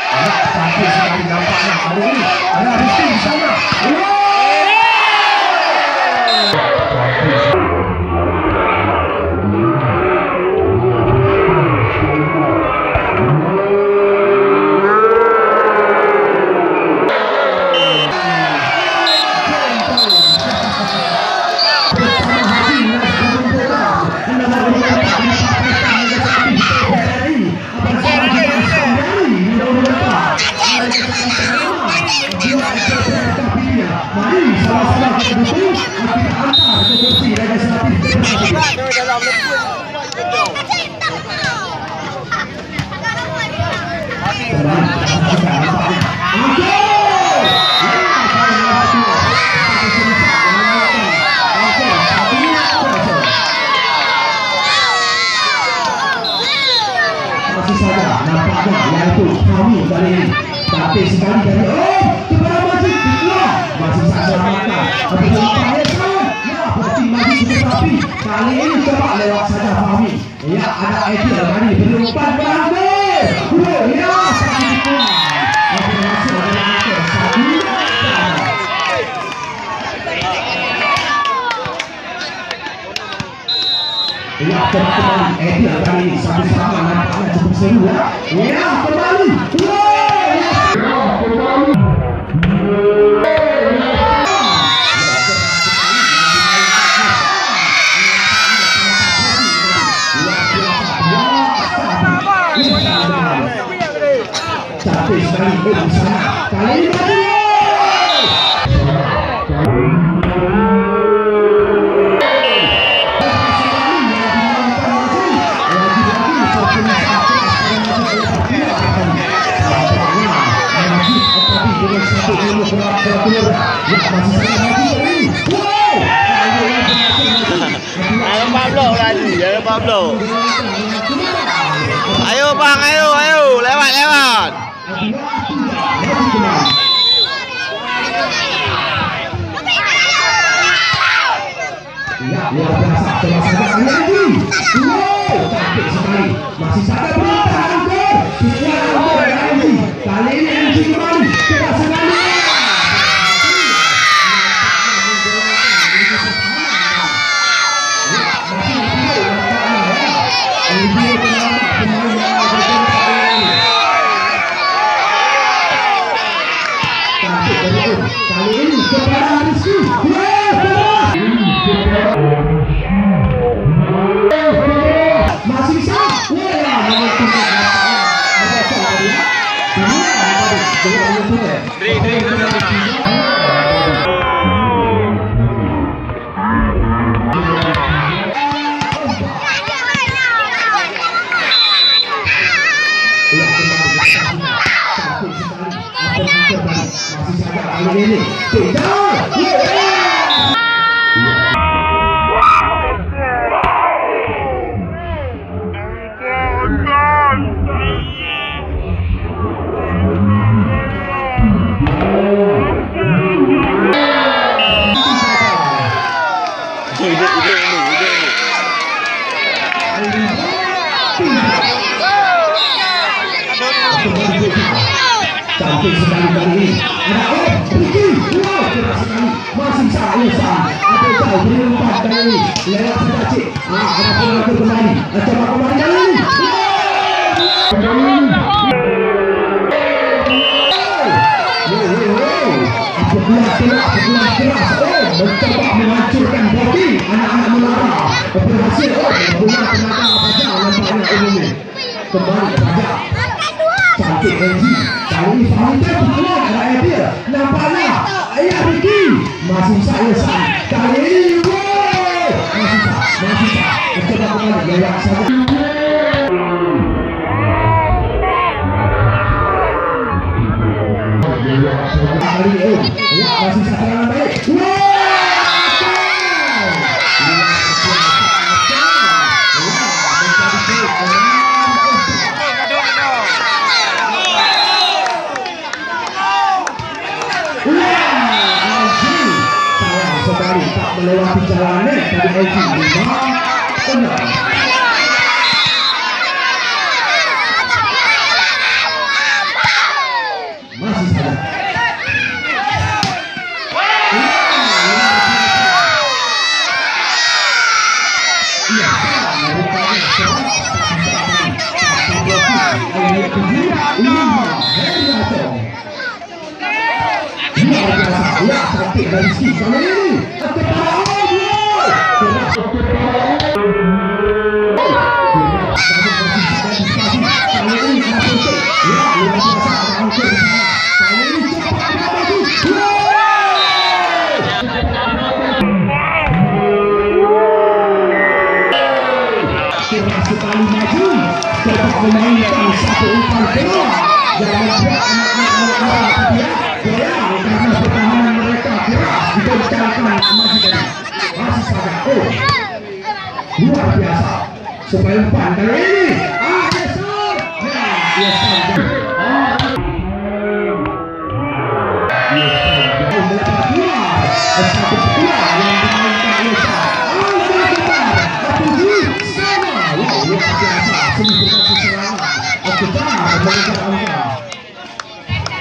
Agak cantik sekali nampaknya kali ini. Ada Rizky di sana. Masih saja nampaknya yaitu kami kali ini. Tapi sekali dari kepada Majid keluar masih saja mata. Tapi nampaknya ya berarti Majid tetapi kali ini coba lewat saja Fahmi. Ya ada Edi tadi beri umpan berangkat. Ya sekali keluar. Tapi masih ada satu. Ya kembali Edi kali ini satu sama nampaknya cukup seru ya. Ya kembali. Capek sekali di sana. Kali ini Jangan Pablo lagi, jangan Pablo. Ayo bang, ayo, lewat. Ya, luar biasa. Coba saja kali lagi. Cantik sekali. Masih saja bertahan gol. Kali ini MC kembali. Coba sekali. Kali ini kepada Rizky. Masih sah. Ini cantik sekali kali ini. Ada Ricky, keras sekali. Masih sah. Ada jauh beri umpan kali ini. Lewat sedikit. Ada pengatur kembali. Coba kembali kali ini. Pukulan keras. Mencoba menghancurkan bodi anak-anak Menara. Berhasil. Bola tenaga Raja nampaknya umumnya. Kembali Raja. Cantik Enzi. Kali ini Fahmi keluar ada dia. Nampaknya ayah Ricky masih sah. Kali ini masih sah. Coba kembali lewat saja. Kali ini masih sah dengan baik. Sekali tak melewati jalannya dari LG 5 benar. Masih saja. Ya, cantik dari Rizky kali ini. keras sekali maju tetap memainkan satu umpan kedua yang membuat anak-anak dia goyang karena pertahanan mereka keras dipercayai maju dari masih saja luar biasa supaya umpan kali ini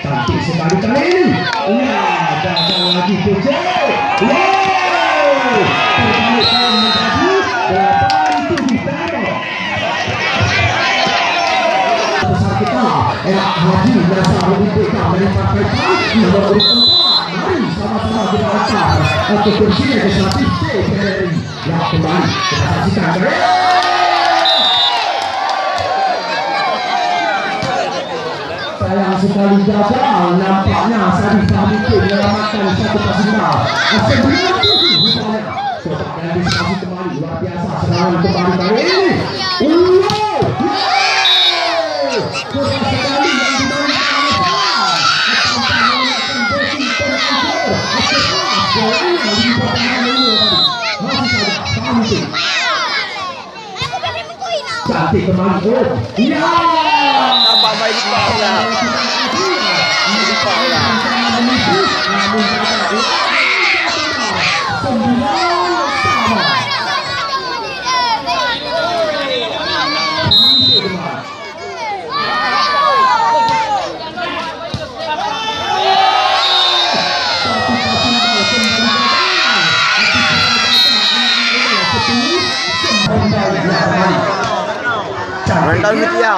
cantik sekali kali ini. Datang lagi PJ. Terbalik menjadi 8-7. Besar kita Haji Nasaruddin BK menyampaikan nomor 4. Mari sama-sama kita hantar ke kursi legislatif DPR yang kembali kita saksikan. Sayang sekali gagal, nampaknya Sadi Fahmiki menyelamatkan satu pasukan. Sebelum itu rupanya tetap diantisipasi kembali, luar biasa serangan kembali kali ini. Keras sekali yang dimainkan cantik kembali. Nampak baik di kepala. Di kepala. Mental setia.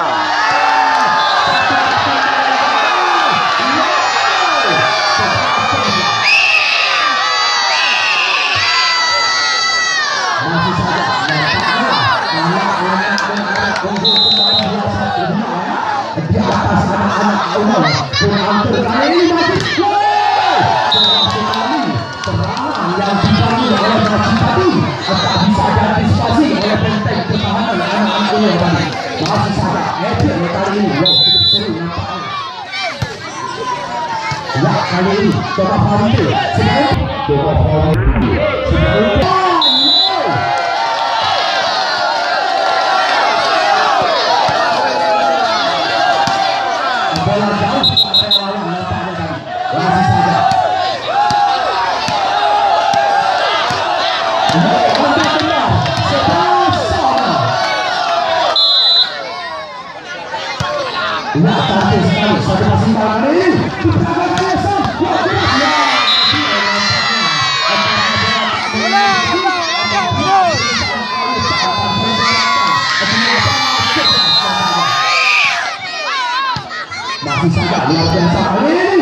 Masih saja hebat kali ini. Seru nampaknya. Ya kali ini coba Fahmi. Coba Fahmi. Bola jauh sampai lawan nampaknya tadi. Masih saja. Nah, cantik sekali satu pasukan ini. Masih saja luar biasa kali ini.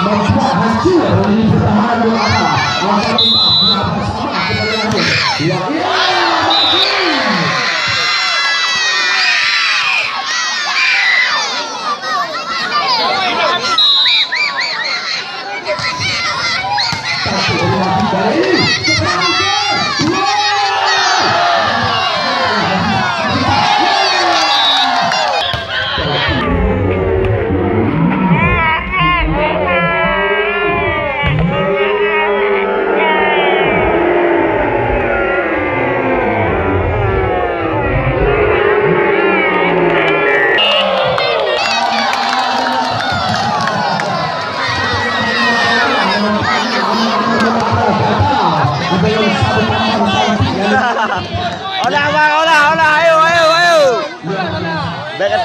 Membuat hancur ini pertahanan bola. Langkah bersama kita lihat. Olah bang, olah, ayo. Baik.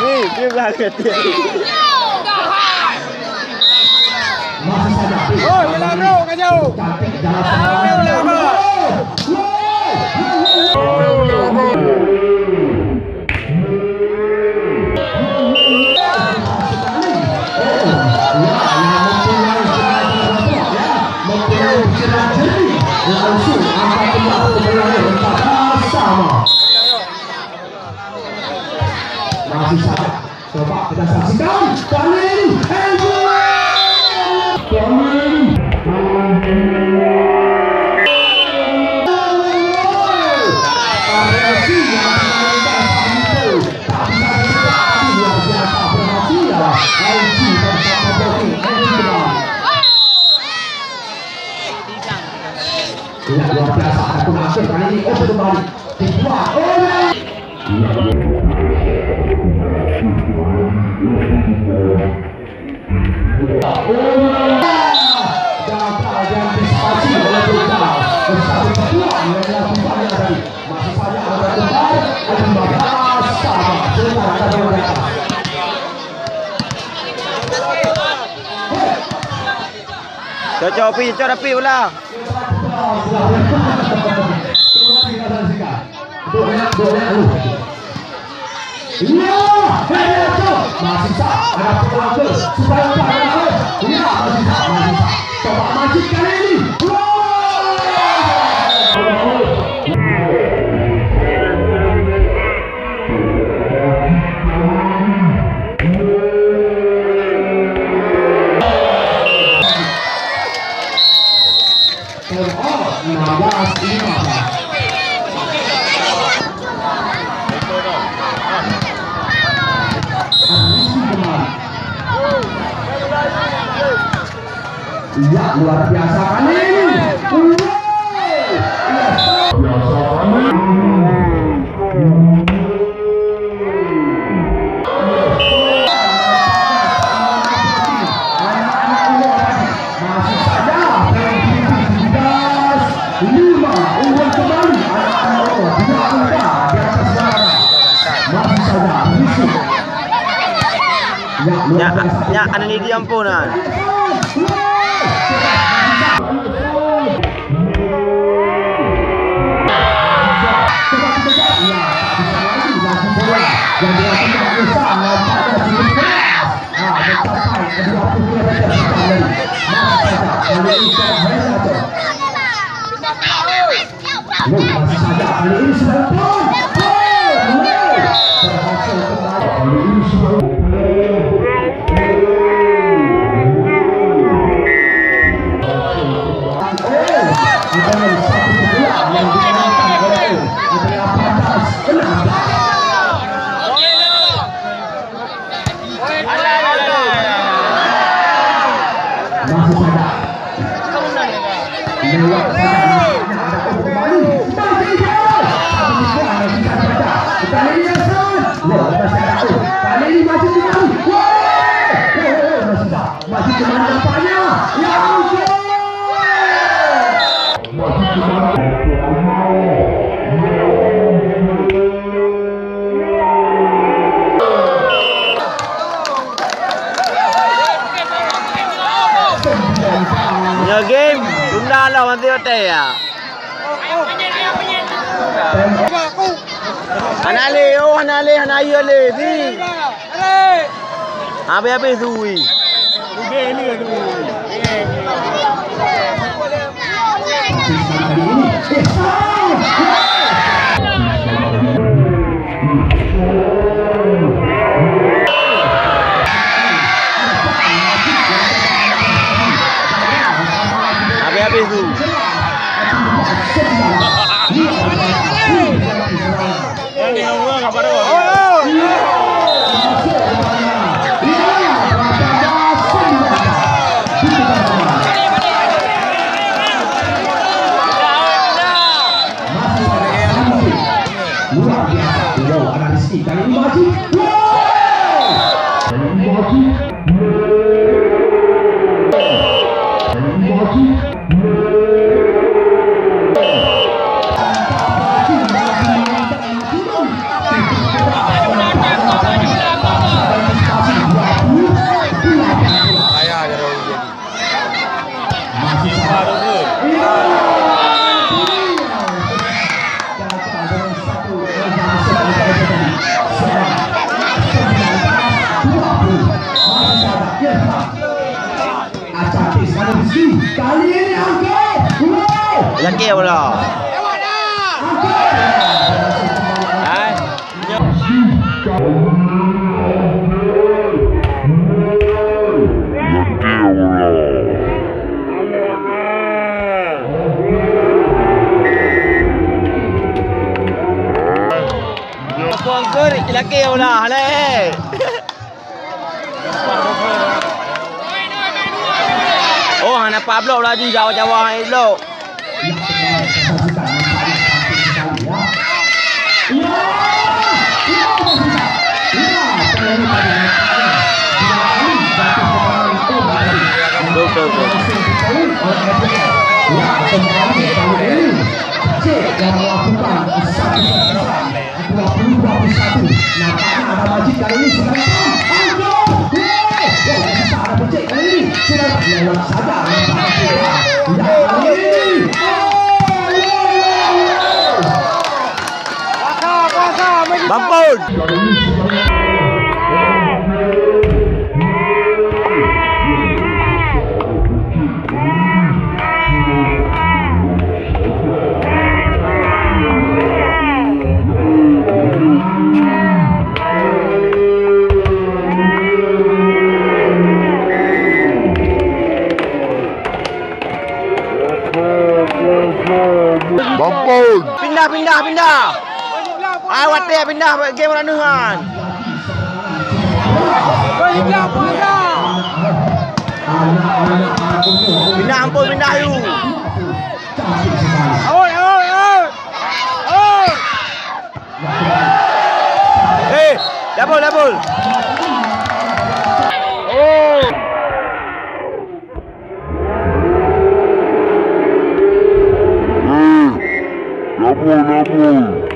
Nih, dia belah dia. Masih dalam serangan. Langsung angkat kembali berlari sama. Masih sama. Coba kita saksikan. Paling luar biasa, aku masuk kali ini kembali dibuat oleh gagal diantisipasi oleh Bukal bersama peluang yang dilakukan tadi masih saja ada kembali sama sebentar ada mereka Cocok api pula. masih sah ada peluang supaya masih sah coba masih kali ini ya luar biasa kali ini. Masih saja lima unggul kembali anak-anak di atas darah. Masih saja risik. Ya, ada ni dia ampunan. yang dilakukan usaha nampaknya cukup keras. Mencapai 22 meter sekali. Masih saja kali ini Hesato. Masih saja kali ini sudah pun. Berhasil kembali. Kali ini sudah ada satu bola yang dimenangkan oleh Adria Pantas 16. Masih saja lewat sana ada kembali kali ini kali ini masih kembali masih kembali depannya ya ampun masih kembali Ya game, tunda lah nanti hotel ya. Hanale, oh hanale, hanayu le, bi. Habis suwi. Habis tu. Luar biasa. Wow, ada Rizky kali ini maju. Masih Kali ini angkat. Laki pula. Hai. Sponsor laki pula. Hai. Oh, anak Pablo lagi jauh-jauh elok. Betul. Yang melakukan 21. Nampaknya ada Majid kali ini sedang Bampun. Bampun. Pindah. Awak dia pindah game ranuhan. Pindah you. Oi. Double. Oh. Double.